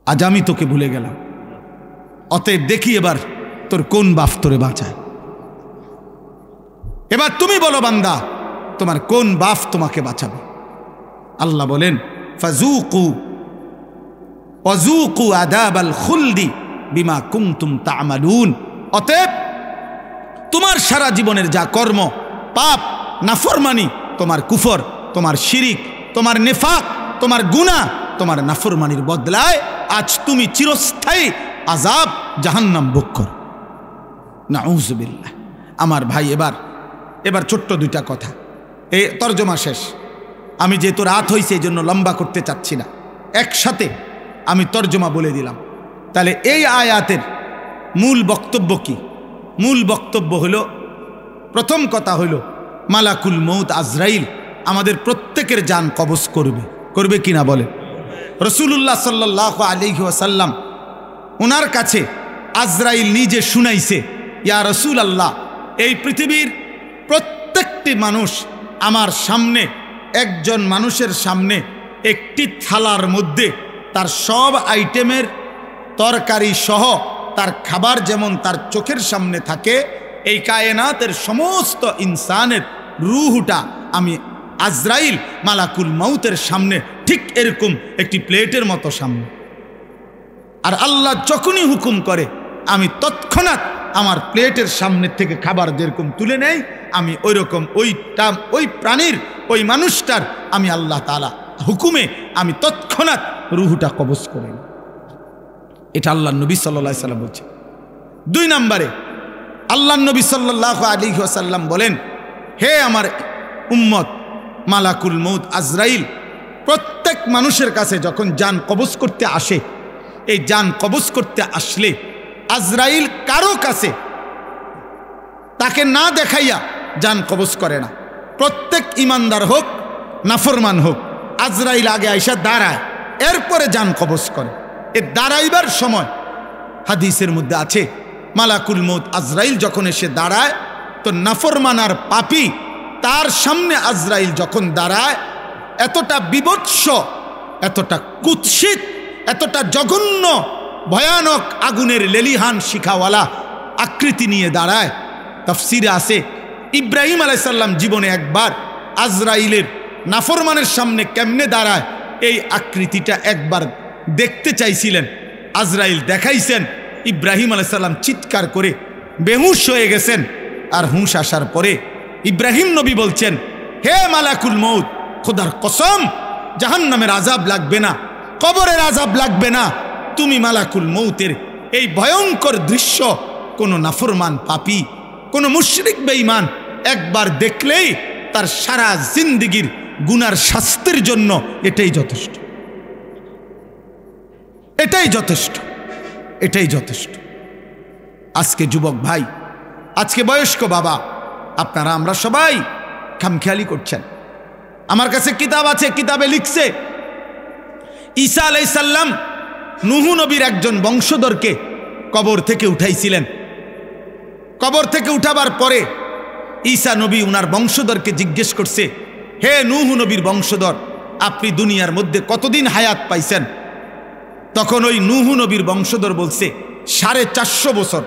Speaker 1: আজ আমি তোকে ভুলে গেলাম। অতএব দেখি এবার তোর কোন বাপ তোরে বাঁচায়। এবার তুমি বলো বান্দা, তোমার কোন বাপ তোমাকে বাঁচাবে? আল্লাহ বলেন ফাযুকু ওয়াযুকু আযাবাল খুলদি বিমা কুনতুম তা'মালুন। অতএব তোমার সারা জীবনের যা কর্ম, পাপ, নাফরমানি, তোমার কুফর, তোমার শিরিক, তোমার নেফাক, তোমার গুনাহ, তোমার নাফরমানির বদলায় আজ তুমি চিরস্থায়ী আযাব জাহান্নাম ভোগ করো। নাউযুবিল্লাহ। আমার ভাই, এবার ছোট্ট দুইটা কথা, এই তর্জমা শেষ। আমি যেহেতু রাত হয়েছে এই জন্য লম্বা করতে চাচ্ছি না, একসাথে আমি তর্জমা বলে দিলাম। তাহলে এই আয়াতের মূল বক্তব্য কি? মূল বক্তব্য হলো, প্রথম কথা হলো মালাকুল মউত আজরাইল আমাদের প্রত্যেকের জান কবজ করবে কিনা বলে? রাসূলুল্লাহ সাল্লাল্লাহু আলাইহি ওয়াসাল্লাম ওনার কাছে আজরাইল নিজে শুনাইছে, ইয়া রাসূলুল্লাহ, এই পৃথিবীর প্রত্যেকটি মানুষ আমার সামনে, একজন মানুষের সামনে একটি থালার মধ্যে তার সব আইটেমের তরকারি সহ তার খাবার যেমন তার চোখের সামনে থাকে, এই কায়নাতের সমস্ত ইনসানের রূহটা আমি আজরাইল মালাকুল মউতের সামনে ঠিক এরকম একটি প্লেটের মতো সামনে। আর আল্লাহ যখনই হুকুম করে আমি তৎক্ষণাৎ আমার প্লেটের সামনে থেকে খাবার যেরকম তুলে নেই, আমি ওই রকম ওই প্রাণীর, ওই মানুষটার আমি আল্লাহ তাআলা হুকুমে আমি তৎক্ষণাৎ রূহটা কবজ করে নিই। এটা আল্লাহ নবী সাল্লাল্লাহু আলাইহি ওয়াসাল্লাম বলছে। 2 নম্বরে আল্লাহ নবী সাল্লাল্লাহু আলাইহি ওয়াসাল্লাম বলেন, হে আমার উম্মত, মালাকুল মউত আজরাইল প্রত্যেক মানুষের কাছে যখন জান কবজ করতে আসে, এই জান কবজ করতে আসলে আজরাইল কারো কাছে তাকে না দেখাইয়া জান কবজ করে না। প্রত্যেক ইমানদার হোক নাফরমান হোক, আজরাইল আগে আইসা দাঁড়ায়, এরপরে জান কবজ করে। এ দাঁড়াইবার সময় হাদিসের মধ্যে আছে, মালাকুল মউত আজরাইল যখন এসে দাঁড়ায় তো নাফরমান আর পাপী তার সামনে আজরাইল যখন দাঁড়ায়, এতটা বিভৎস, এতটা কুৎসিত, এতটা জঘন্য ভয়ানক আগুনের লেলিহান শিখাওয়ালা আকৃতি নিয়ে দাঁড়ায়। তাফসিরে আছে ইব্রাহিম আলাইহিস সালাম জীবনে একবার আজরাইলের নাফরমানের সামনে কেমনে দাঁড়ায় এই আকৃতিটা একবার দেখতে চাইছিলেন। আজরাইল দেখাইছেন, ইব্রাহিম আলাইহিস সালাম চিৎকার করে বেহুশ হয়ে গেছেন। আর হুঁশ আসার পরে ইব্রাহিম নবী বলছেন, হে মালাকুল মউত, খোদার কসম জাহান্নামের আযাব লাগবে না, কবরের আযাব লাগবে না, তুমি মালাকুল মউতের এই ভয়ঙ্কর দৃশ্য কোনো নাফরমান পাপী, কোনো মুশরিক বেঈমান একবার দেখলেই তার সারা জিন্দেগীর গুনার শাস্তির জন্য এটাই যথেষ্ট, এটাই যথেষ্ট, এটাই যথেষ্ট। আজকে যুবক ভাই, আজকে বয়স্ক বাবা, আপনারা আমরা সবাই খামখেয়ালি করছেন। আমার কাছে কিতাব আছে, কিতাবে লিখছে ঈসা আলাইহিস সালাম নূহ নবীর একজন বংশধরকে কবর থেকে উঠাইছিলেন। কবর থেকে উঠাবার পরে ঈসা নবী উনার বংশধরকে জিজ্ঞেস করছে, হে নূহ নবীর বংশধর, আপনি দুনিয়ার মধ্যে কতদিন হায়াত পাইছেন? তখন ওই নূহ নবীর বংশধর বলছে 450 বছর।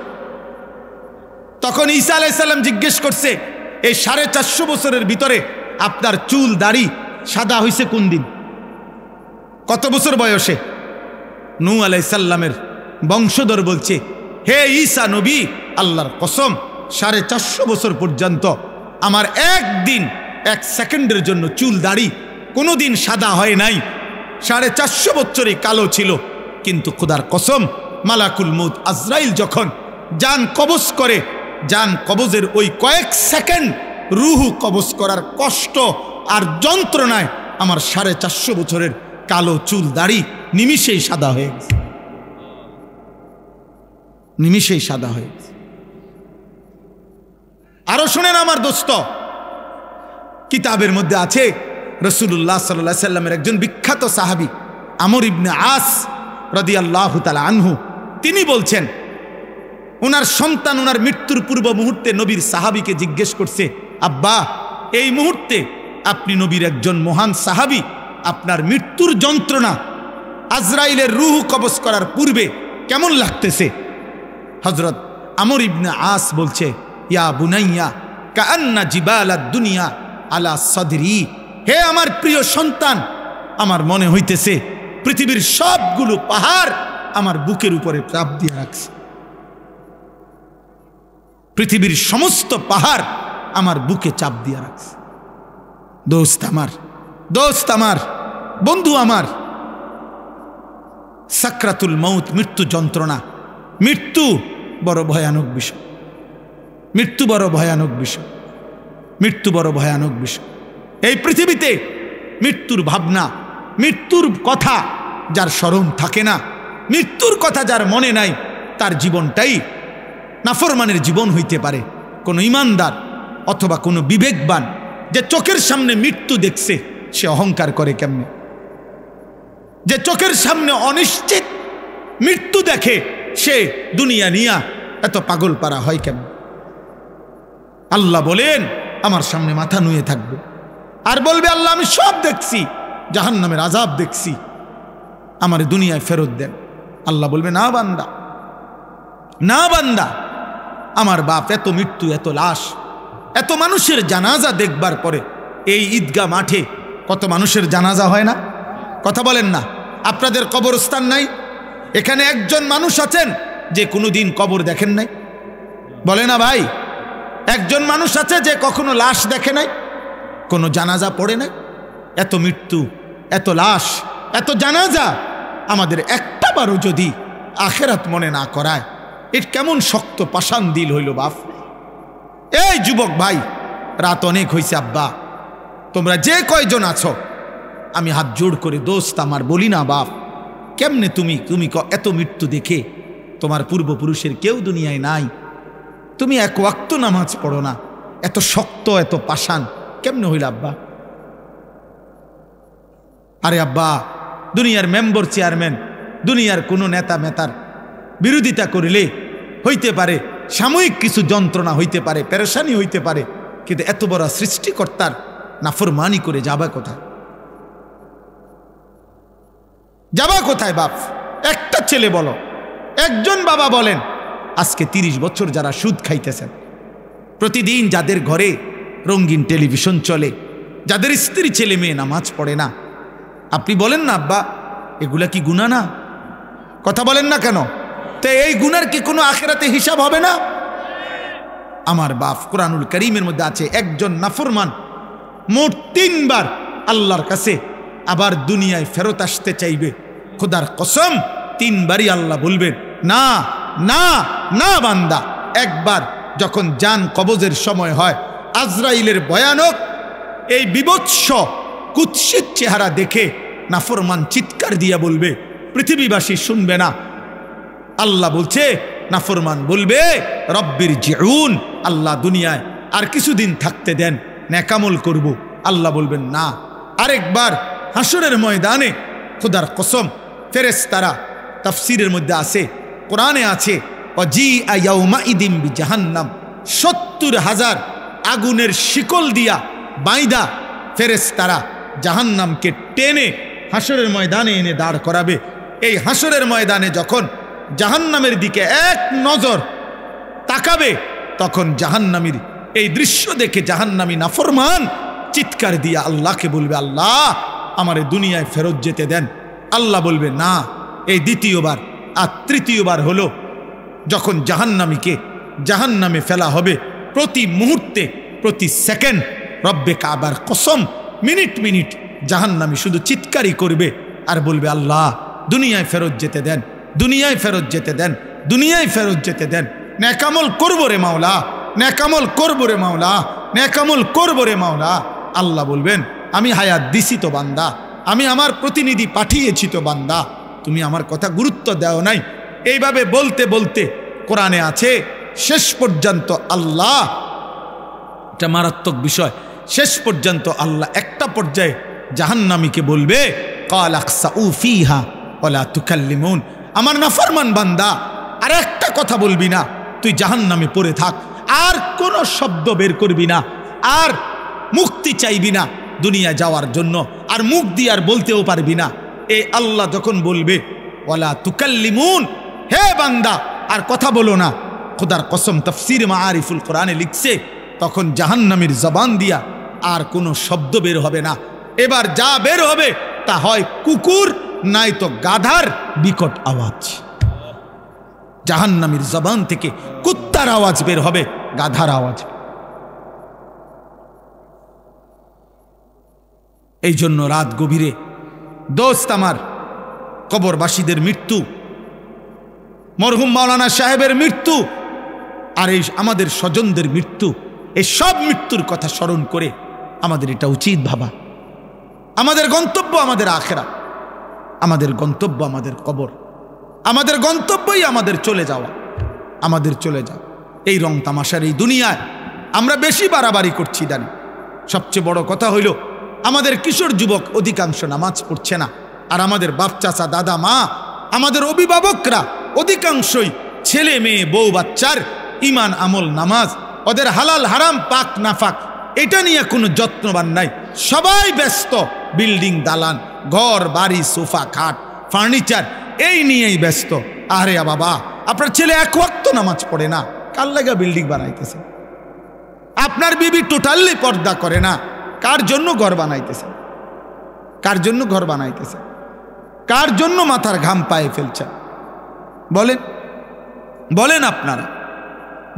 Speaker 1: তখন ঈসা আলাইহিস সালাম জিজ্ঞেস করছে, এই 450 বছরের ভিতরে আপনার চুল দাড়ি সাদা হইছে কোন দিন, কত বছর বয়সে? নূহ আলাইহিস সালামের বংশধর বলছে, হে ঈসা নবী, আল্লাহর কসম 450 বছর পর্যন্ত আমার একদিন 1 সেকেন্ডের জন্য চুল দাড়ি কোনোদিন সাদা হয় নাই, 450 বছরই কালো ছিল। কিন্তু খোদার কসম, মালাকুল মউত আজরাইল যখন জান কবজ করে, জান কবজের ওই কয়েক সেকেন্ড রূহ কবজ করার কষ্ট আর যন্ত্রণায় আমার 450 বছরের কালো চুল দাড়ি নিমিষেই সাদা হয়ে গেছে, নিমিষেই সাদা হয়ে গেছে। আরো শুনেন আমার দোস্ত, কিতাবের মধ্যে আছে রাসূলুল্লাহ সাল্লাল্লাহু আলাইহি সাল্লামের একজন বিখ্যাত সাহাবী আমর ইবনে আস রাদিয়াল্লাহু তাআলা আনহু, তিনি বলছেন, ওনার সন্তান ওনার মৃত্যুর পূর্ব মুহূর্তে নবীর সাহাবীকে জিজ্ঞেস করছে, আব্বা এই মুহূর্তে আপনি নবীর একজন মহান সাহাবী, আপনার মৃত্যুর যন্ত্রণা আজরাইলের রূহ কবজ করার পূর্বে কেমন লাগতেছে? হযরত আমর ইবনে আস বলছে, ইয়া বুনাইয়া কাআন্না জিবালাদ দুনিয়া আলা সাদরি, হে আমার প্রিয় সন্তান, আমার মনে হইতেছে পৃথিবীর সবগুলো পাহাড় আমার বুকের উপরে চাপ দিয়ে রাখছে। পৃথিবীর সমস্ত পাহাড় আমার বুকে চাপ দিয়ে রাখছে। দোস্ত আমার, বন্ধু আমার, সাকরাতুল মউত, মৃত্যু যন্ত্রণা, মৃত্যু বড় ভয়ানক বিষয়, মৃত্যু বড় ভয়ানক বিষয়, মৃত্যু বড় ভয়ানক বিষয়। এই পৃথিবীতে মৃত্যুর ভাবনা, মৃত্যুর কথা যার স্মরণ থাকে না, মৃত্যুর কথা যার মনে নাই, তার জীবনটাই নাফরমানের জীবন হইতে পারে। কোনো ইমানদার অথবা কোনো বিবেকবান যে চোখের সামনে মৃত্যু দেখছে, সে অহংকার করে কেমনে? যে চোখের সামনে অনিশ্চিত মৃত্যু দেখে, সে দুনিয়া নিয়া এত পাগল পারা হয় কেন? আল্লাহ বলেন আমার সামনে মাথা নুয়ে থাকবে আর বলবে, আল্লাহ আমি সব দেখছি, জাহান্নামের আযাব দেখছি, আমার দুনিয়ায় ফেরত দেন। আল্লাহ বলবে, না বান্দা, না বান্দা, আমার বাপ এত মৃত্যু, এত লাশ, এত মানুষের জানাজা দেখবার পরে এই ঈদগাহ মাঠে কত মানুষের জানাজা হয় না? কথা বলেন না? আপনাদের কবরস্থান নাই? এখানে একজন মানুষ আছেন যে কোনোদিন কবর দেখেন নাই? বলে না ভাই? একজন মানুষ আছে যে কখনো লাশ দেখে নাই, কোনো জানাজা পড়ে নাই? এত মৃত্যু, এত লাশ, এত জানাজা, আমাদের একটা বারও যদি আখেরাত মনে না করায়, এর কেমন শক্ত পাষাণ দিল হইল বাপ। এই যুবক ভাই, রাত অনেক হয়েছে আব্বা, তোমরা যে কয়জন আছো আমি হাত জোড় করে দোস্ত আমার বলি না বাপ, কেমনে তুমি এত মৃত্যু দেখে, তোমার পূর্বপুরুষের কেউ দুনিয়ায় নাই, তুমি এক ওয়াক্ত নামাজ পড়ো না, এত শক্ত, এত পাষাণ কেমনে হইল আব্বা? আরে আব্বা, দুনিয়ার মেম্বার, চেয়ারম্যান, দুনিয়ার কোনো নেতা মেতার বিরোধিতা করিলে হইতে পারে সাময়িক কিছু যন্ত্রণা হইতে পারে, পেরেশানি হইতে পারে, কিন্তু এত বড় সৃষ্টিকর্তার নাফরমানি করে যাবা কোথায়? যাবা কোথায় বাপ? একটা ছেলে বলো, একজন বাবা বলেন, আজকে 30 বছর যারা সুদ খাইতেছেন, প্রতিদিন যাদের ঘরে রঙিন টেলিভিশন চলে, যাদের স্ত্রী ছেলে মেয়ে নামাজ পড়ে না, আপনি বলেন না আব্বা এগুলা কি গুনাহ না? কথা বলেন না কেন? তো এই গুনার কি কোনো আখিরাতে হিসাব হবে না? আমার বাপ, কোরআনুল কারীমের মধ্যে আছে একজন নাফরমান মোট 3 বার আল্লাহর কাছে আবার দুনিয়ায় ফেরত আসতে চাইবে। খোদার কসম 3 বারই আল্লাহ বলবেন, না না না বান্দা। একবার যখন জান কবজের সময় হয়, আজরাইলের ভয়ানক এই বিভৎস কুৎসিত চেহারা দেখে নাফরমান চিৎকার দিয়া বলবে, পৃথিবীবাসী শুনবে না। আল্লাহ বলছে, নাফরমান বলবে, রব্বির জিউন, আল্লাহ দুনিয়ায় আর কিছুদিন থাকতে দেন, নেকামল করব। আল্লাহ বলবেন না। আরেকবার হাসরের ময়দানে খোদার কসম ফেরেশতারা, তাফসীরের মধ্যে আছে, কোরআনে আছে, ওয়াজিআ ইয়াউমাইদিন বিজাহান্নাম, 70,000 আগুনের শিকল দিয়া বাইদা ফেরেশতারা জাহান্নামকে টেনে হাসরের ময়দানে এনে দাঁড় করাবে। এই হাসরের ময়দানে যখন জাহান্নামের দিকে এক নজর তাকাবে, তখন জাহান্নামীর এই দৃশ্য দেখে জাহান্নামী নাফরমান চিৎকার দিয়া আল্লাহকে বলবে, আল্লাহ আমারে দুনিয়ায় ফেরত যেতে দেন। আল্লাহ বলবে না। এই দ্বিতীয়বার। আর তৃতীয়বার হলো যখন জাহান্নামীকে জাহান্নামে ফেলা হবে, প্রতি মুহূর্তে, প্রতি সেকেন্ড, রব্বে কাবার কসম, মিনিট মিনিট জাহান্নামী শুধু চিৎকারই করবে আর বলবে, আল্লাহ দুনিয়ায় ফেরত যেতে দেন, দুনিয়ায় ফেরত যেতে দেন, দুনিয়ায় ফেরত যেতে দেন। নেকামল করবো রে মাওলা, নেকামল করবো রে মাওলা, নেকামল করবো রে মাওলা। আল্লাহ বলবেন, আমি হায়াত দিছি তো বান্দা, আমি আমার প্রতিনিধি পাঠিয়েছি তো বান্দা, তুমি আমার কথা গুরুত্ব দাও নাই। এইভাবে বলতে বলতে কোরআনে আছে, শেষ পর্যন্ত আল্লাহ, এটা মারাত্মক বিষয়, শেষ পর্যন্ত আল্লাহ একটা পর্যায়ে জাহান্নামীকে বলবে, কাল আকসাউ ফিহা ওয়ালা তুকাল্লিমুন, আমার নাফরমান বান্দা আর একটা কথা বলবি না, তুই জাহান্নামে পড়ে থাক, আর কোনো শব্দ বের করবি না, আর মুক্তি চাইবি না দুনিয়া যাওয়ার জন্য, আর মুখ দিয়ে আর বলতেও পারবি না। এই আল্লাহ যখন বলবে ওয়ালা তুকাল্লিমুন, হে বান্দা আর কথা বলো না, খোদার কসম তাফসীর মাআরিফুল কোরআনে লিখছে তখন জাহান্নামের জবান দিয়া আর কোনো শব্দ বের হবে না। এবার যা বের হবে তা হয় কুকুর নাই তো গাধার বিকট আওয়াজ। জাহান্নামের জবান থেকে কুত্তার আওয়াজ বের হবে, গাধার আওয়াজ। এই জন্য রাত গভীরে দোস্ত আমার, কবরবাসীদের মৃত্যু, মরহুম মাওলানা সাহেবের মৃত্যু, আর এই আমাদের স্বজনদের মৃত্যু, এই সব মৃত্যুর কথা স্মরণ করে আমাদের এটা উচিত ভাবা। আমাদের গন্তব্য আমাদের আখিরাত, আমাদের গন্তব্য আমাদের কবর, আমাদের গন্তব্যই আমাদের চলে যাওয়া, আমাদের চলে যাওয়া। এই রং তামাশার এই দুনিয়ায় আমরা বেশি বাড়াবাড়ি করছি জানি। সবচেয়ে বড় কথা হইল আমাদের কিশোর যুবক অধিকাংশ নামাজ পড়ছে না, আর আমাদের বাপ চাচা দাদা মা, আমাদের অভিভাবকরা অধিকাংশই ছেলে মেয়ে বউ বাচ্চার ইমান আমল নামাজ, ওদের হালাল হারাম পাক নাফাক এটা নিয়ে কোনো যত্নবান নাই। সবাই ব্যস্ত বিল্ডিং দালান ঘর বাড়ি সোফা খাট ফার্নিচার এই নিয়েই ব্যস্ত। আরে বাবা, আপনার ছেলে এক ওয়াক্ত নামাজ পড়ে না, কার লাগা বিল্ডিং বানাইতেছে? আপনার বিবি টোটালি পর্দা করে না, কার জন্য ঘর বানাইতেছে? কার জন্য ঘর বানাইতেছে? কার জন্য মাথার ঘাম পায়ে ফেলছে? বলেন বলেন, আপনারা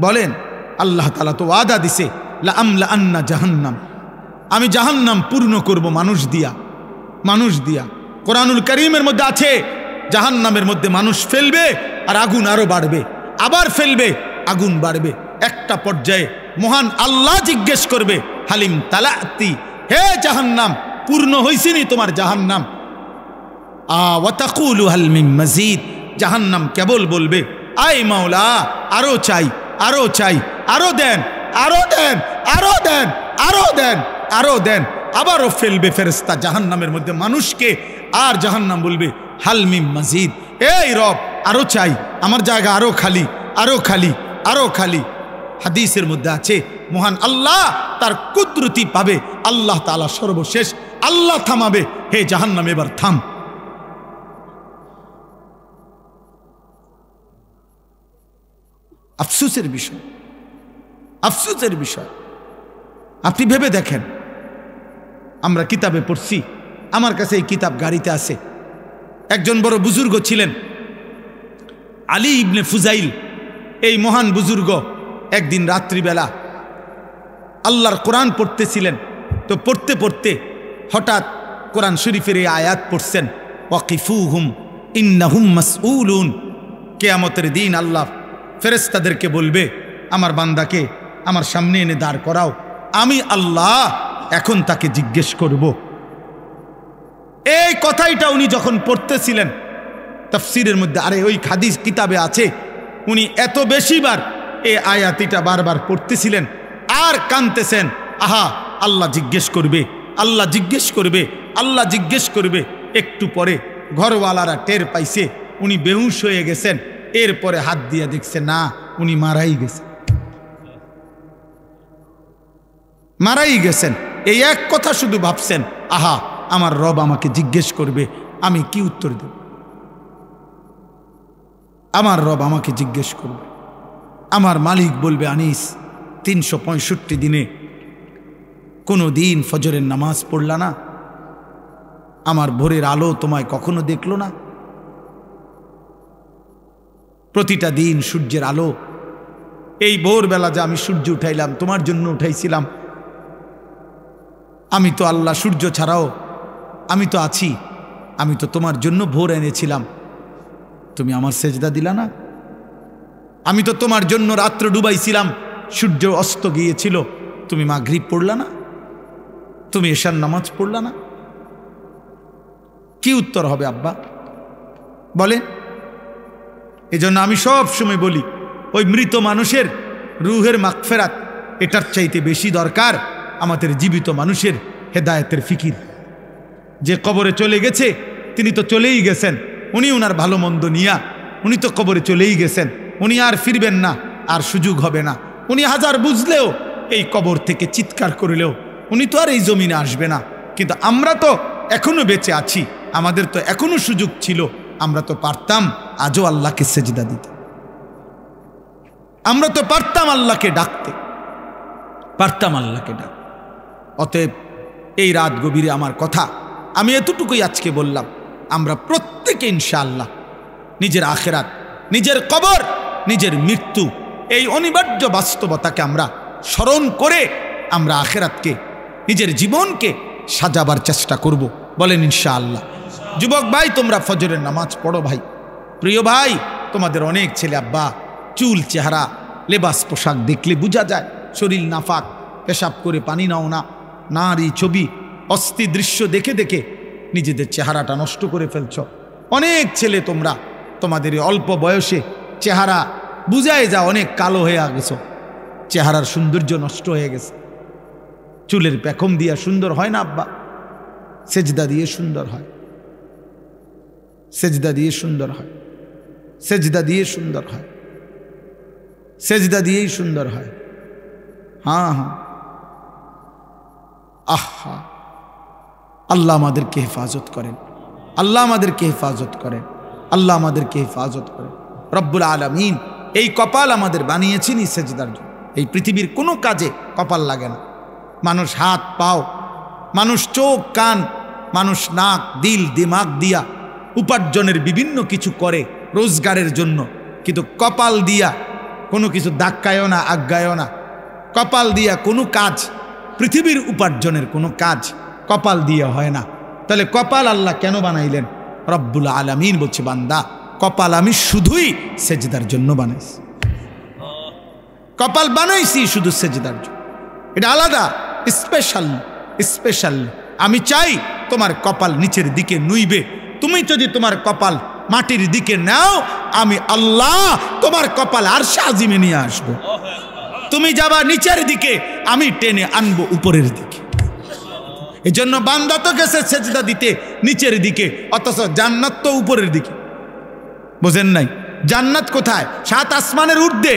Speaker 1: বলেন। আল্লাহ তাআলা তো ওয়াদা দিছে লা আমলা আন্না জাহান্নাম, আমি জাহান্নাম পূর্ণ করব মানুষ দিয়া, মানুষ দিয়া। কোরআনুল কারীমের মধ্যে আছে জাহান্নামের মধ্যে মানুষ ফেলবে আর আগুন আরো বাড়বে, আবার ফেলবে আগুন বাড়বে। একটা পর্যায়ে মহান আল্লাহ জিজ্ঞেস করবে হালিম তালাতি, হে জাহান্নাম পূর্ণ হইছিনি তোমার জাহান্নাম? ওয়া তাকুলু হাল মিন মাজিদ, জাহান্নাম কেবল বলবে আয় মাওলা আরো চাই, আরো চাই, আরো দেন, আরো দেন, আরো দেন, আরো দেন, আরো দেন। আবারও ফেলবে ফেরেশতা জাহান্নামের মধ্যে মানুষকে, আর জাহান্নাম বলবে হাল মিন মাজিদ, এই রব আরো চাই, আমার জায়গা আরো খালি, আরো খালি, আরো খালি। হাদিসের মধ্যে আছে মহান আল্লাহ তার কুদরতি পাবে, আল্লাহ তাআলা সর্বশেষ আল্লাহ থামাবে, হে জাহান্নাম এবার থাম। আফসোসের বিষয়, আফসোসের বিষয়। আপনি ভেবে দেখেন, আমরা কিতাবে পড়ছি, আমার কাছে এই কিতাব গাড়িতে আছে। একজন বড় বুজুর্গ ছিলেন আলী ইবনে ফুজাইল, এই মহান বুজুর্গ একদিন রাত্রিবেলা আল্লাহর কোরআন পড়তেছিলেন। তো পড়তে পড়তে হঠাৎ কোরআন শরীফের এই আয়াত পড়ছেন, ওয়াকিফুহুম ইন্নাহুম মাসউলুন। কিয়ামতের দিন আল্লাহ ফেরেশতাদেরকে বলবে আমার বান্দাকে আমার সামনে এনে দাঁড় করাও, আমি আল্লাহ এখন তাকে জিজ্ঞেস করব। এই কথাইটা উনি যখন পড়তেছিলেন তাফসীরের মধ্যে, আরে ওই হাদিস কিতাবে আছে, উনি এত বেশিবার এই আয়াতিটা বারবার পড়তেছিলেন আর কাঁদতেছেন, আহা আল্লাহ জিজ্ঞেস করবে, আল্লাহ জিজ্ঞেস করবে, আল্লাহ জিজ্ঞেস করবে। একটু পরে ঘরওয়ালারা টের পাইছে উনি বেহুশ হয়ে গেছেন। এরপরে হাত দিয়ে দেখছে না, উনি মারাই গেছেন, মারাই গেছেন। এই এক কথা শুধু ভাবছেন, আহা আমার রব আমাকে জিজ্ঞেস করবে, আমি কি উত্তর দেব? আমার রব আমাকে জিজ্ঞেস করবে, আমার মালিক বলবে আনিস 365 দিনে কোনো দিন ফজরের নামাজ পড়লা না? আমার ভোরের আলো তোমায় কখনো দেখলো না? প্রতিটা দিন সূর্যের আলো, এই ভোরবেলা যে আমি সূর্য উঠাইলাম তোমার জন্য উঠাইছিলাম। আমি তো আল্লাহ, সূর্য ছাড়াও আমি তো আছি, আমি তো তোমার জন্য ভোর এনেছিলাম, তুমি আমার সেজদা দিলা না? আমি তো তোমার জন্য রাত্র ডুবাইছিলাম, সূর্য অস্ত গিয়েছিল, তুমি মাগরিব পড়লা না? তুমি এশার নামাজ পড়লা না? কি উত্তর হবে আব্বা বলেন? এজন্য আমি সব সময় বলি, ওই মৃত মানুষের রুহের মাগফিরাত এটার চাইতে বেশি দরকার আমাদের জীবিত মানুষের হেদায়েতের ফিকির। যে কবরে চলে গেছে তিনি তো চলেই গেছেন, উনি উনার ভালো মন্দ নিয়া উনি তো কবরে চলেই গেছেন, উনি আর ফিরবেন না। আর সুযোগ হবে না। উনি হাজার বুঝলেও, এই কবর থেকে চিৎকার করলেও উনি তো আর এই জমিনে আসবে না। কিন্তু আমরা তো এখনো বেঁচে আছি, আমাদের তো এখনো সুযোগ ছিল, আমরা তো পারতাম আজও আল্লাহকে সেজদা দিতে, আমরা তো পারতাম আল্লাহকে ডাকতে, পারতাম আল্লাহকে ডাকতে। অতএব এই রাত গভীরে আমার কথা আমি এতটুকুই আজকে বললাম, আমরা প্রত্যেকে ইনশাআল্লাহ নিজের আখেরাত, নিজের কবর, নিজের মৃত্যু, এই অনিবার্য বাস্তবতাকে আমরা স্মরণ করে আমরা আখেরাতকে, নিজের জীবনকে সাজাবার চেষ্টা করব। বলেন ইনশাআল্লাহ। যুবক ভাই, তোমরা ফজরের নামাজ পড়ো ভাই। প্রিয় ভাই, তোমাদের অনেক ছেলে আব্বা চুল, চেহারা, লেবাস, পোশাক দেখলে বোঝা যায় শরীর নাফাক, পেশাব করে পানি নাও না, নারী ছবি, অস্থি দৃশ্য দেখে দেখে নিজেদের চেহারাটা নষ্ট করে ফেলছ। অনেক ছেলে তোমরা তোমাদের অল্প বয়সে চেহারা বুঝায় যা অনেক কালো হয়ে গেছ, চেহারার সৌন্দর্য নষ্ট হয়ে গেছে। চুলের পেখম দিয়া সুন্দর হয় না আব্বা, সেজদা দিয়ে সুন্দর হয়, সেজদা দিয়ে সুন্দর হয়, সেজদা দিয়ে সুন্দর হয়, সেজদা দিয়েই সুন্দর হয়। হ্যাঁ হ্যাঁ, আহা, আল্লাহ আমাদেরকে হেফাজত করেন, আল্লাহ আমাদেরকে হেফাজত করেন, আল্লাহ আমাদেরকে হেফাজত করেন। রব্বুল আলামিন এই কপাল আমাদের বানিয়েছেনই সেজদার জন্য। এই পৃথিবীর কোনো কাজে কপাল লাগে না। মানুষ হাত পাও, মানুষ চোখ কান, মানুষ নাক দিল দিমাগ দিয়া উপার্জনের বিভিন্ন কিছু করে রোজগারের জন্য, কিন্তু কপাল দিয়া কোনো কিছু দাক্কায়ও না, আজ্ঞায়ও না। কপাল দিয়া কোনো কাজ, পৃথিবীর উপার্জনের কোনো কাজ কপাল দিয়ে হয় না। তাহলে কপাল আল্লাহ কেন বানাইলেন? রব্বুল আলামিন বলছে, বান্দা কপাল আমি শুধুই সেজদার জন্য বানাইছি, কপাল বানাইছি শুধু সেজদার জন্য। এটা আলাদা, স্পেশাল স্পেশাল। আমি চাই তোমার কপাল নিচের দিকে নুইবে। তুমি যদি তোমার কপাল মাটির দিকে নাও, আমি আল্লাহ তোমার কপাল আরশে আজিমে নিয়ে আসবো। তুমি যাবা নিচের দিকে, আমি টেনে আনবো উপরের দিকে। এই জন্য বান্দা তো গেছে সেজদা দিতে নিচের দিকে, অথচ জান্নাত তো উপরের দিকে। বোঝেন নাই? জান্নাত কোথায়? 7 আসমানের ঊর্ধ্বে,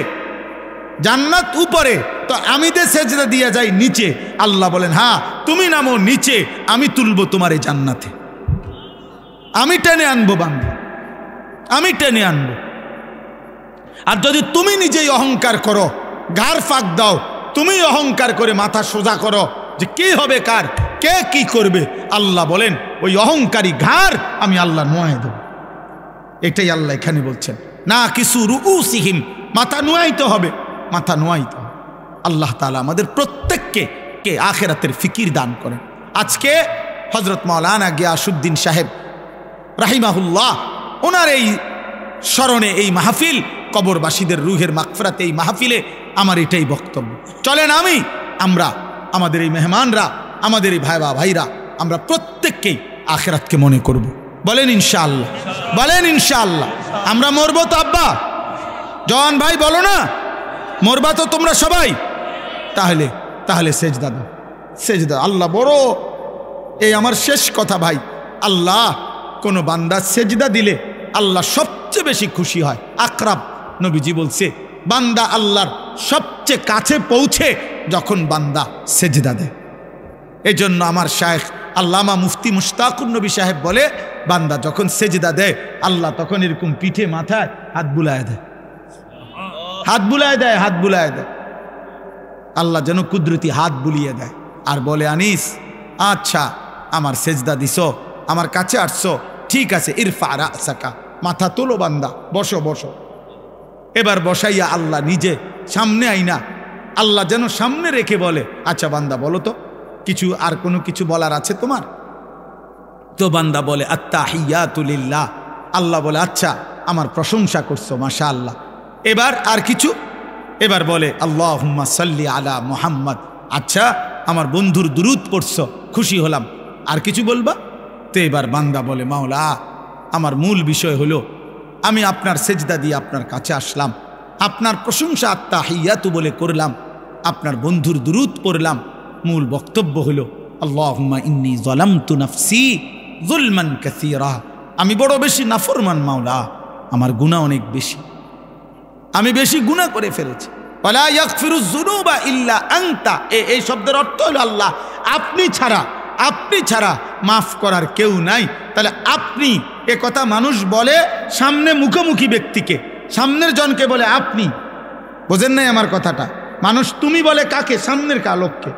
Speaker 1: জান্নাত উপরে। তো আমি দে সেজদা দিয়া যাই নিচে। আল্লাহ বলেন, হ্যাঁ তুমি নামো নিচে, আমি তুলবো তোমার এই জান্নাতে, আমি টেনে আনবো বান্দা, আমি টেনে আনবো। আর যদি তুমি নিজেই অহংকার করো, ঘাড় ফাঁক দাও, তুমি অহংকার করে মাথা সোজা করো যে কি হবে কার, কে কি করবে, আল্লাহ বলেন ওই অহংকারী ঘাড় আমি আল্লাহ নোয়াই দেব। এটাই আল্লাহ এখানে বলছেন, না কিছু রুউসিহিম, মাথা নোয়াইতে হবে, মাথা নোয়াইতে হবে। আল্লাহ তাআলা আমাদের প্রত্যেককে আখিরাতের ফিকির দান করেন। আজকে হযরত মাওলানা গিয়াসউদ্দিন সাহেব রাহিমাহুল্লাহ, ওনার এই স্মরণে এই মাহফিল, কবরবাসীদের রুহের মাগফিরাতে এই মাহফিলে আমার এটাই বক্তব্য। চলেন আমরা আমাদের এই মেহমানরা, আমাদের এই ভাইরা, আমরা প্রত্যেককেই আখিরাতকে মনে করব। বলেন ইনশাআল্লাহ, বলেন ইনশাআল্লাহ। আমরা মরবো তো আব্বা, জওয়ান ভাই বলো না, মরবা তো তোমরা সবাই। তাহলে সেজদা দাও, সেজদা। আল্লাহ বড়, এই আমার শেষ কথা ভাই, আল্লাহ কোন বান্দা সেজদা দিলে আল্লাহ সবচেয়ে বেশি খুশি হয়। আকরাব নবীজি বলছে, বান্দা আল্লাহর সবচেয়ে কাছে পৌঁছে যখন বান্দা সেজদা দেয়। এই জন্য আমার শায়েখ আল্লামা মুফতি মুশতাকুর নবী সাহেব বলে, বান্দা যখন সেজদা দেয় আল্লাহ তখন এরকম পিঠে মাথায় হাত বুলায় দেয়, হাত বুলায় দেয়, হাত বুলায় দেয়। আল্লাহ যেন কুদরতি হাত বুলিয়ে দেয় আর বলে, আনিস আচ্ছা আমার সেজদা দিছো, আমার কাছে আসছো, ঠিক আছে, ইরফা রাসাকা, মাথা তোলো বান্দা, বসো বসো। এবার বসাইয়া আল্লাহ নিজে সামনে আইনা, আল্লাহ যেন সামনে রেখে বলে, আচ্ছা বান্দা বলো তো কিছু, আর কোনো কিছু বলার আছে তোমার? তো বান্দা বলে আত্তাহিয়াতু লিল্লাহ। আল্লাহ বলে, আচ্ছা আমার প্রশংসা করছো, মাশাআল্লাহ। এবার আর কিছু? এবার বলে আল্লাহুম্মা সাল্লি আলা মুহাম্মদ। আচ্ছা আমার বন্ধুর দুরূদ পড়ছো, খুশি হলাম। আর কিছু বলবা? তো এবার বান্দা বলে, মাওলা আমার মূল বিষয় হলো আমি আপনার সেজদা দিয়ে আপনার কাছে আসলাম, আপনার প্রশংসা আত্তাহিয়াতু বলে করলাম, আপনার বন্ধুর দুরূদ পড়লাম। মূল বক্তব্য হলো আল্লাহুম্মা ইন্নী যালামতু নাফসি যুলমান কাসীরা, আমি বড় বেশি নাফরমান মাওলা, আমার গুনাহ অনেক বেশি। আমি বেশি গুনাহ করে ফেলেছি। ওয়ালা ইয়াগফিরুয যুনুবা ইল্লা আনতা, এই শব্দের অর্থ হলো আল্লাহ, আপনি ছাড়া মাফ করার কেউ নাই। তাহলে আপনি, এ কথা মানুষ বলে সামনে মুখোমুখি ব্যক্তিকে, সামনের জনকে বলে আপনি। বোঝেন নাই আমার কথাটা? মানুষ তুমি বলে কাকে? সামনের লোককে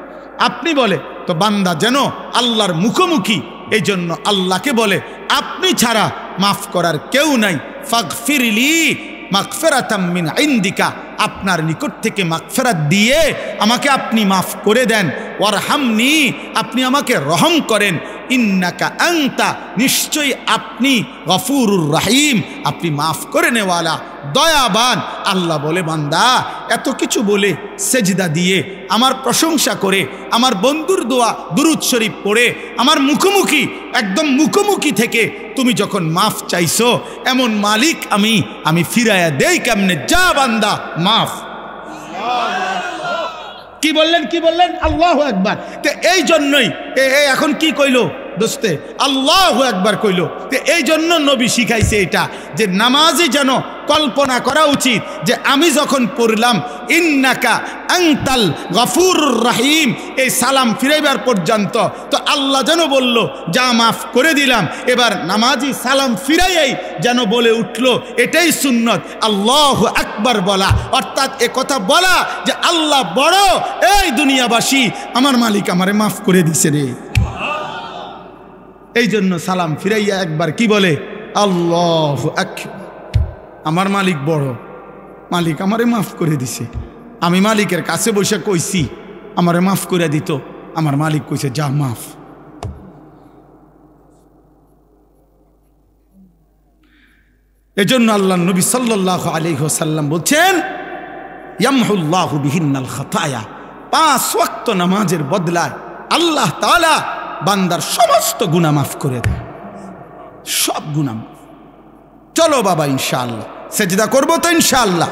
Speaker 1: আপনি বলে। তো বান্দা যেন আল্লাহর মুখোমুখি, এই জন্য আল্লাহকে বলে আপনি ছাড়া মাফ করার কেউ নাই। ফাগফিরলি মাগফিরাতাম মিন ইনদিকা, আপনার নিকট থেকে মাগফিরাত দিয়ে আমাকে আপনি মাফ করে দেন। ওয়ারহামনি, আপনি আমাকে রহম করেন। ইন্নাকা আনতা, নিশ্চয়ই আপনি গফুরুর রহিম, আপনি মাফ করে নেওয়ালা, দয়াবান। আল্লাহ বলে বান্দা এত কিছু বলে সেজদা দিয়ে আমার প্রশংসা করে, আমার বন্ধুর দোয়া দুরূদ শরীফ পড়ে, আমার মুখোমুখি, একদম মুখোমুখি থেকে তুমি যখন মাফ চাইছো, এমন মালিক আমি ফিরাইয়া দেই কেমনে? যা বান্দা মাফ। কি বললেন? আল্লাহু আকবার। তো এই জন্যই এখন কি কইলো দোস্তে? আল্লাহু আকবার কইলো। তো এই জন্য নবী শিখাইছে এটা, যে নামাজি যেন কল্পনা করা উচিত যে আমি যখন পড়লাম ইন্নাকা আনতাল গফুরুর রহিম, এই সালাম ফিরাইবার পর্যন্ত, তো আল্লাহ যেন বলল যা মাফ করে দিলাম। এবার নামাজি সালাম ফিরাইয়াই যেন বলে উঠল, এটাই সুন্নত, আল্লাহু আকবার বলা। অর্থাৎ এ কথা বলা যে আল্লাহ বড়, এই দুনিয়াবাসী আমার মালিক আমারে মাফ করে দিছে রে। এই জন্য সালাম ফিরাইয়া একবার কি বলে? আল্লাহু আকবার, আমার মালিক বড়, মালিক আমারে মাফ করে দিছে। আমি মালিকের কাছে বসে কইছি আমারে মাফ করে দিত, আমার মালিক কইছে যা মাফ। এজন্য আল্লাহ নবী সাল্লাল্লাহু আলাইহি ওয়াসাল্লাম বলছেন ইয়ামহুল্লাহু বিহিন্নাল খাতায়া, 5 ওয়াক্ত নামাজের বদলায় আল্লাহ তাআলা বান্দার সমস্ত গুনাহ মাফ করে দেয়, সব গুনাহ। চলো বাবা ইনশাআল্লাহ সেজদা করবো তো ইনশাআল্লাহ,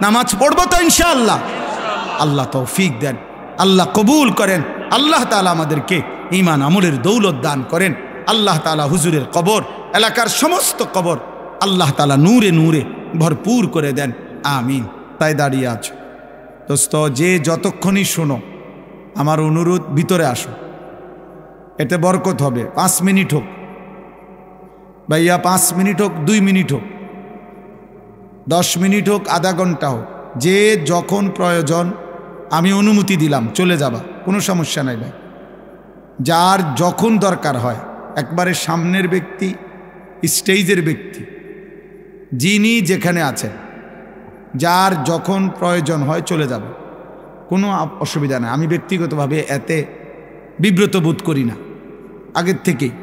Speaker 1: নামাজ পড়বো তো ইনশাআল্লাহ। আল্লাহ তৌফিক দেন, আল্লাহ কবুল করেন। আল্লাহ তাআলা আমাদেরকে ঈমান আমলের দৌলত দান করেন। আল্লাহ তাআলা হুজুরের কবর, এলাকার সমস্ত কবর আল্লাহ তাআলা নূরে নূরে ভরপুর করে দেন, আমিন। তাই দাঁড়িয়ে আছো দোস্ত, যে যতক্ষণই শোনো, আমার অনুরোধ ভিতরে আসো, এতে বরকত হবে। 5 মিনিট হোক ভাইয়া, 5 মিনিট হোক, 2 মিনিট হোক, 10 মিনিট হোক, আধা ঘন্টা হোক, যে যখন প্রয়োজন আমি অনুমতি দিলাম, চলে যাবা, কোনো সমস্যা নাই ভাই। যার যখন দরকার হয়, একবারে সামনের ব্যক্তি, স্টেজের ব্যক্তি, যিনি যেখানে আছেন, যার যখন প্রয়োজন হয় চলে যাবে, কোনো অসুবিধা নেই। আমি ব্যক্তিগতভাবে এতে বিব্রত বোধ করি না আগের থেকেই,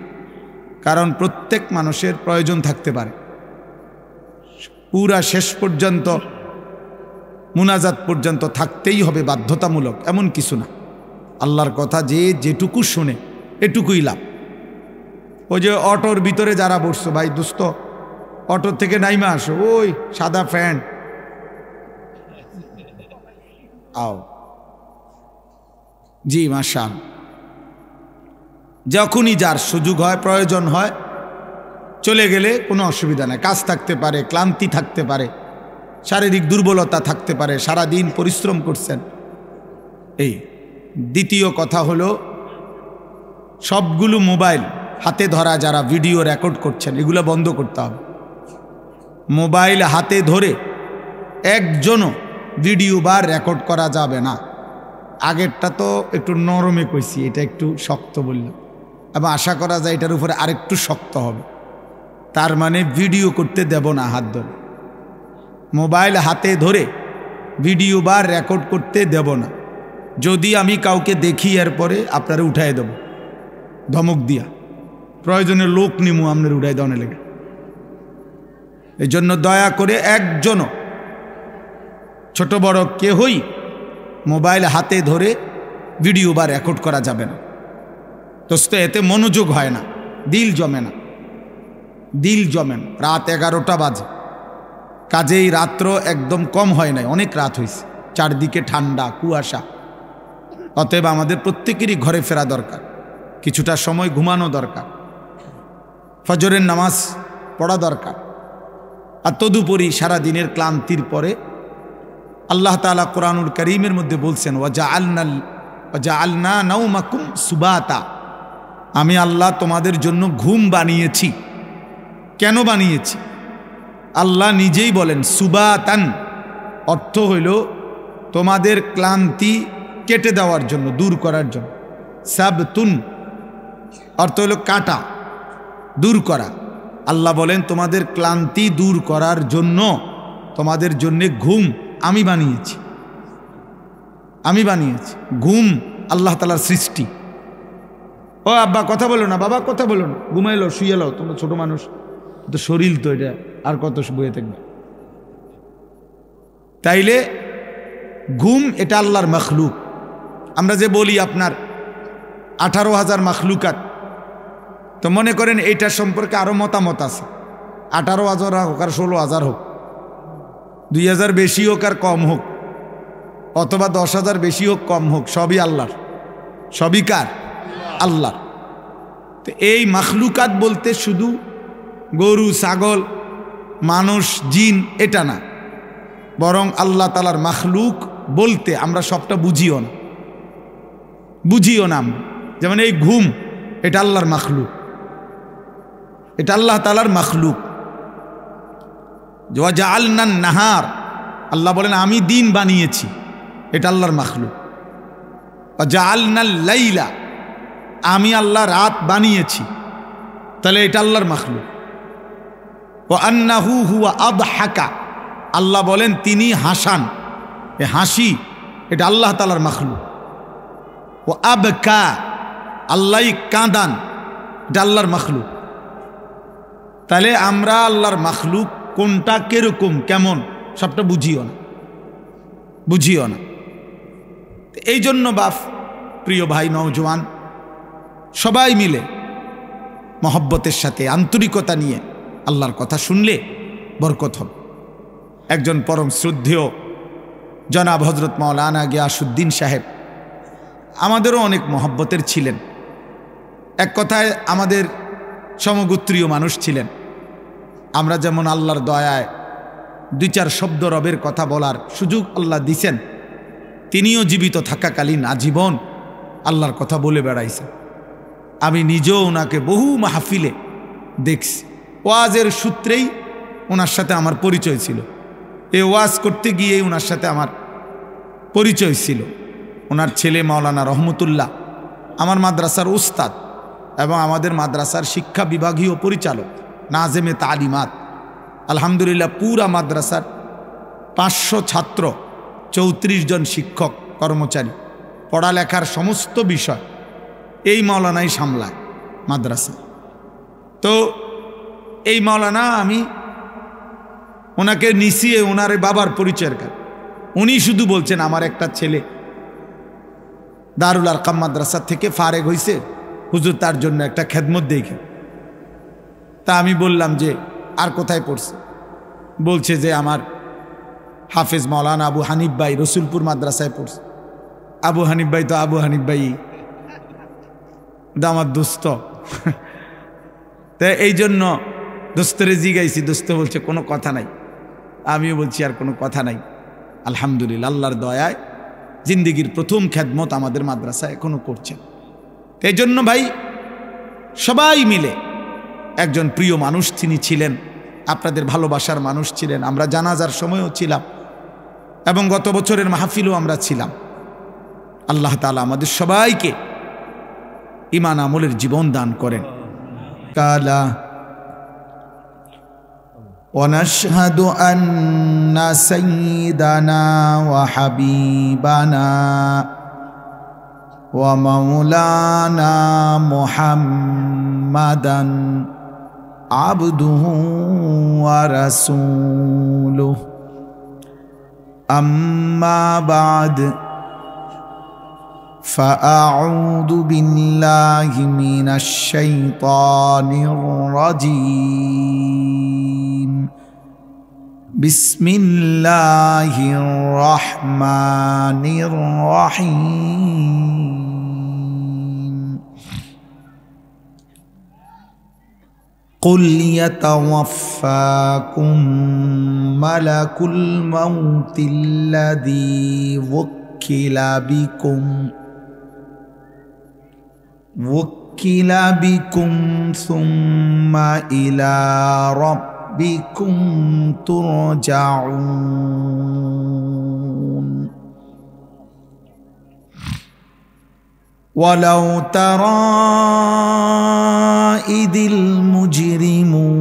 Speaker 1: কারণ প্রত্যেক মানুষের প্রয়োজন থাকতে পারে। পুরা শেষ পর্যন্ত মুনাজাত পর্যন্ত থাকতেই হবে বাধ্যতামূলক, এমন কিছু না। আল্লাহর কথা যে যেটুকু শোনে এটুকুই লাভ। ওই যে অটোর ভিতরে যারা বসছো, ভাই দোস্ত অটো থেকে নাইমা আসো, ওই সাদা প্যান্ট আও, জি মাশাআল্লাহ। যখনই যার সুযোগ হয়, প্রয়োজন হয়, চলে গেলে কোনো অসুবিধা নেই। কাজ থাকতে পারে, ক্লান্তি থাকতে পারে, শারীরিক দুর্বলতা থাকতে পারে, সারাদিন পরিশ্রম করছেন। এই দ্বিতীয় কথা হলো, সবগুলো মোবাইল হাতে ধরা যারা ভিডিও রেকর্ড করছেন, এগুলো বন্ধ করতে হবে। মোবাইল হাতে ধরে একজনও ভিডিও বা রেকর্ড করা যাবে না। আগেরটা তো একটু নরমে কইছি, এটা একটু শক্ত বললাম, এবং আশা করা যায় এটার উপরে আরেকটু শক্ত হবে। তার মানে ভিডিও করতে দেব না হাত ধরে, মোবাইল হাতে ধরে ভিডিও বা রেকর্ড করতে দেব না। যদি আমি কাউকে দেখি এরপরে আপনারা উঠাই দেব ধমক দিয়া, প্রয়োজনে লোক নিমু আপনার উঠাই দেওয়ানে লেগে। এই জন্য দয়া করে একজনও, ছোট বড় কেহই মোবাইল হাতে ধরে ভিডিও বা রেকর্ড করা যাবে না। দোস্ত এতে মনোযোগ হয় না, দিল জমে না, দিল জমে না। রাত 11টা বাজে, কাজেই রাত্র একদম কম হয় নাই, অনেক রাত হয়েছে, চারদিকে ঠান্ডা কুয়াশা। অতএব আমাদের প্রত্যেকেরই ঘরে ফেরা দরকার, কিছুটা সময় ঘুমানো দরকার, ফজরের নামাজ পড়া দরকার। আর তদুপরি সারাদিনের ক্লান্তির পরে আল্লাহ তাআলা কোরআনুল কারীমের মধ্যে বলছেন ওয়াজআলনা নাওমাকুম সুবাতা, আমি আল্লাহ তোমাদের জন্য ঘুম বানিয়েছি। কেন বানিয়েছি? আল্লাহ নিজেই বলেন সুবাতান, অর্থ হইল তোমাদের ক্লান্তি কেটে দেওয়ার জন্য, দূর করার জন্য। সাবতুন অর্থ হইল কাটা, দূর করা। আল্লাহ বলেন তোমাদের ক্লান্তি দূর করার জন্য তোমাদের জন্য ঘুম আমি বানিয়েছি। আমি বানিয়েছি ঘুম, আল্লাহ তাআলার সৃষ্টি। ও আব্বা কথা বলো না, বাবা কথা বলো না, ঘুমাইলো, শুয়ে লো, তোমরা ছোট মানুষ, তো শরীর তো এটা আর কত বয়ে থাকবে। তাইলে ঘুম এটা আল্লাহর মখলুক। আমরা যে বলি আপনার 18,000 মখলুকাত, তো মনে করেন এইটার সম্পর্কে আরো মতামত আছে। 18,000 হোক আর 16,000 হোক, 2,000 বেশি হোক আর কম হোক, অথবা 10,000 বেশি হোক কম হোক, সবই আল্লাহর। সবই কার? আল্লাহর। তো এই মখলুকাত বলতে শুধু গরু, ছাগল, মানুষ, জিন এটা না, বরং আল্লাহ তাআলার মখলুক বলতে আমরা সবটা বুঝিও না, আমরা। যেমন এই ঘুম, এটা আল্লাহর মখলুক, এটা আল্লাহ তাআলার মখলুক। ওয়াজআলনান নাহার, আল্লাহ বলেন আমি দিন বানিয়েছি, এটা আল্লাহর মখলুক। ওয়াজআলনাল লাইলা, আমি আল্লাহ রাত বানিয়েছি, তাহলে এটা আল্লাহর মখলুক। ওয়া আন্নাহু হুয়া আদহাকা, আল্লাহ বলেন তিনি হাসান, এ হাসি এটা আল্লাহ তাআলার মখলুক। ও আবকা, আল্লাহ কাঁদান, এটা আল্লাহর মখলুক। তাহলে আমরা আল্লাহর মখলুক কোনটা, কিরকম, কেমন, সবটা বুঝিও না। এই জন্য বাপ, প্রিয় ভাই, নওজোয়ান সবাই মিলে মহব্বতের সাথে, আন্তরিকতা নিয়ে আল্লাহর কথা শুনলে বরকত হবে। একজন পরম শ্রদ্ধেয় জনাব হযরত মাওলানা গিয়াসউদ্দিন সাহেব আমাদেরও অনেক মহব্বতের ছিলেন। এক কথায় আমাদের সমগোত্রীয় মানুষ ছিলেন। আমরা যেমন আল্লাহর দয়ায় 2-4 শব্দ রবের কথা বলার সুযোগ আল্লাহ দিছেন, তিনিও জীবিত থাকাকালীন আজীবন আল্লাহর কথা বলে বেড়াইছেন। আমি নিজেও ওনাকে বহু মাহফিলে দেখছি। ওয়াজের সূত্রেই ওনার সাথে আমার পরিচয় ছিল। এই ওয়াজ করতে গিয়ে ওনার সাথে আমার পরিচয় ছিল। ওনার ছেলে মাওলানা রহমতুল্লাহ আমার মাদ্রাসার উস্তাদ এবং আমাদের মাদ্রাসার শিক্ষা বিভাগীয় পরিচালক, নাজেমে তালিমাত। আলহামদুলিল্লাহ পুরা মাদ্রাসার 500 ছাত্র, 34 জন শিক্ষক কর্মচারী, পড়ালেখার সমস্ত বিষয় এই মাওলানাই সামলায় মাদ্রাসা। তো এই মাওলানা, আমি ওনাকে নিছিয়ে ওনার বাবার পরিচয়ের কাজ। উনি শুধু বলছেন আমার একটা ছেলে দারুল আরকাম মাদ্রাসা থেকে ফারেগ হয়েছে, হুজুর তার জন্য একটা খেদমত দেখে। তা আমি বললাম যে আর কোথায় পড়ছে? বলছে যে আমার হাফেজ মাওলানা আবু হানিফ ভাই রসুলপুর মাদ্রাসায় পড়ছে। আবু হানিফ ভাই তো আবু হানিফ ভাই, আমার দোস্ত। তাই এই জন্য দোস্তরে জিগাইছি, দোস্ত বলছে কোনো কথা নাই। আমিও বলছি আর কোনো কথা নাই। আলহামদুলিল্লাহ আল্লাহর দয়ায় জিন্দেগির প্রথম খেদমত আমাদের মাদ্রাসায় এখনো করছেন। এই জন্য ভাই সবাই মিলে, একজন প্রিয় মানুষ তিনি ছিলেন, আপনাদের ভালোবাসার মানুষ ছিলেন। আমরা জানাজার সময়ও ছিলাম এবং গত বছরের মাহফিলও আমরা ছিলাম। আল্লাহ তাআলা আমাদের সবাইকে ঈমান আমলের জীবন দান করেন। কালা ونشهد أن سيدنا وحبيبنا ومولانا محمدا عبده ورسوله أما بعد فأعوذ بالله من الشيطان الرجيم بسم الله الرحمن الرحيم قل يتوفاكم ملك الموت الذي وكل بكم ثم إلى ربكم ترجعون ولو ترى إذ المجرمون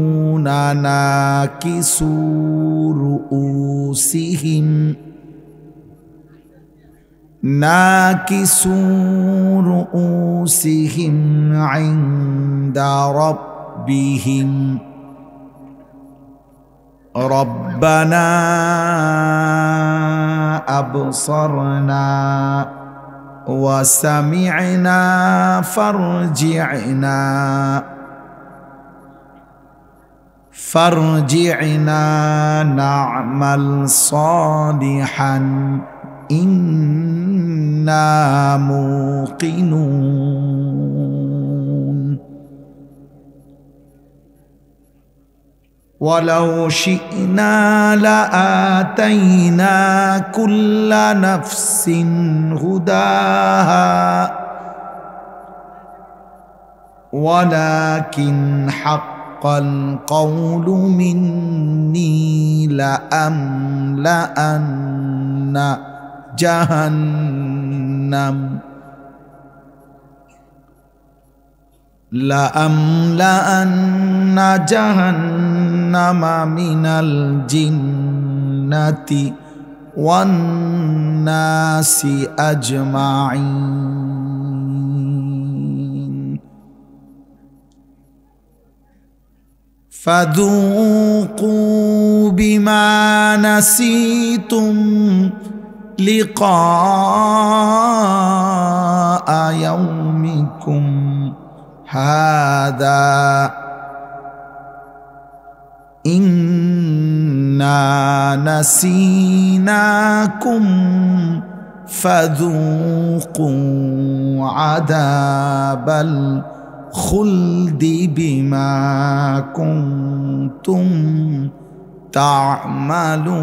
Speaker 1: ناكسوا رؤوسهم عند ربهم ربنا أبصرنا وسمعنا فارجعنا نعمل صالحا إنا موقنون ولو شئنا لآتينا كل نفس هداها ولكن حق القول مني لأملأن جهنم من الجنة والناس أجمعين فذوقوا بما نسيتم لقاء يومكم هذا إنا نسيناكم فذوقوا عذاب الخلد بما كنتم تعملون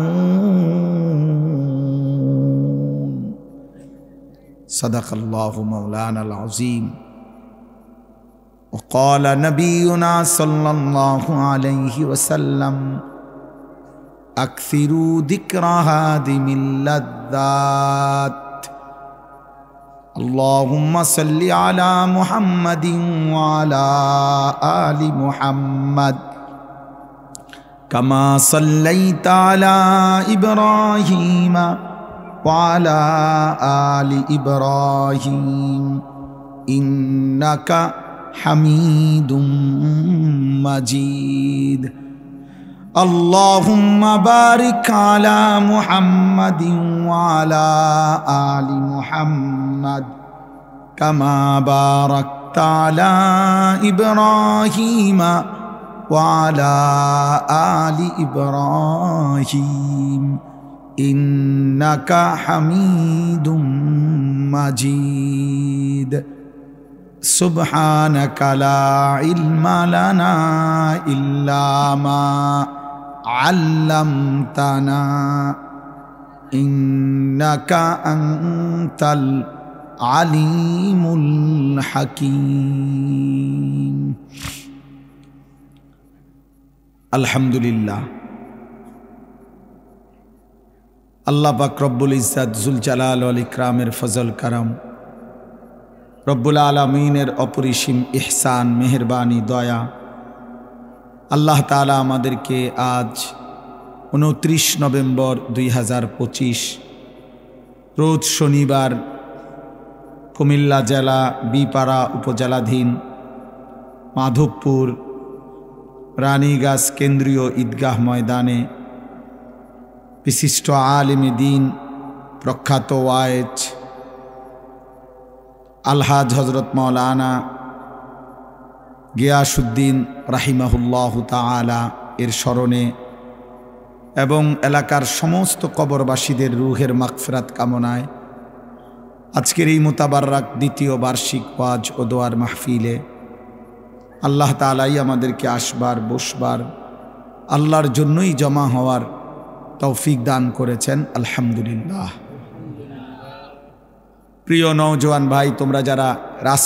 Speaker 1: صدق الله مولانا العظيم وقال نبينا صلى الله عليه وسلم أكثروا ذكر هادم اللذات اللهم صل على محمد وعلى آل محمد كما صليت على إبراهيم وعلى آل إبراهيم إنك حميد مجيد اللهم بارك على محمد وعلى آل محمد كما باركت على إبراهيم وعلى آل إبراهيم إنك حميد مجيد سبحانك لا علم لنا إلا ما علمتنا إنك أنت العليم الحكيم الحمد لله আল্লাহ পাক রব্বুল ইজ্জাত জুল জালাল ওয়াল ইকরামের ফজল করম রব্বুল আলামিনের অপরিসীম ইহসান মেহেরবানি দয়া আল্লাহ তাআলা আমাদেরকে আজ 29 নভেম্বর 2025 রোজ শনিবার কুমিল্লা জেলা বিপাড়া উপজেলাধীন মাধবপুর রানীগাছ কেন্দ্রীয় ঈদগাহ ময়দানে বিশিষ্ট আলেমে দ্বীন প্রখ্যাত ওয়াইজ আলহাজ হযরত মাওলানা গিয়াসউদ্দিন রাহিমাহুল্লাহু তাআলা এর স্মরণে এবং এলাকার সমস্ত কবরবাসীদের রুহের মাগফিরাত কামনায় আজকের এই মুতাবাররাক দ্বিতীয় বার্ষিক ওয়াজ ও দোয়ার মাহফিলে আল্লাহ তাআলাই আমাদেরকে আসবার বসবার আল্লাহর জন্যই জমা হওয়ার তৌফিক দান করেছেন, আলহামদুলিল্লাহ। প্রিয় নওজোয়ান ভাই, তোমরা যারা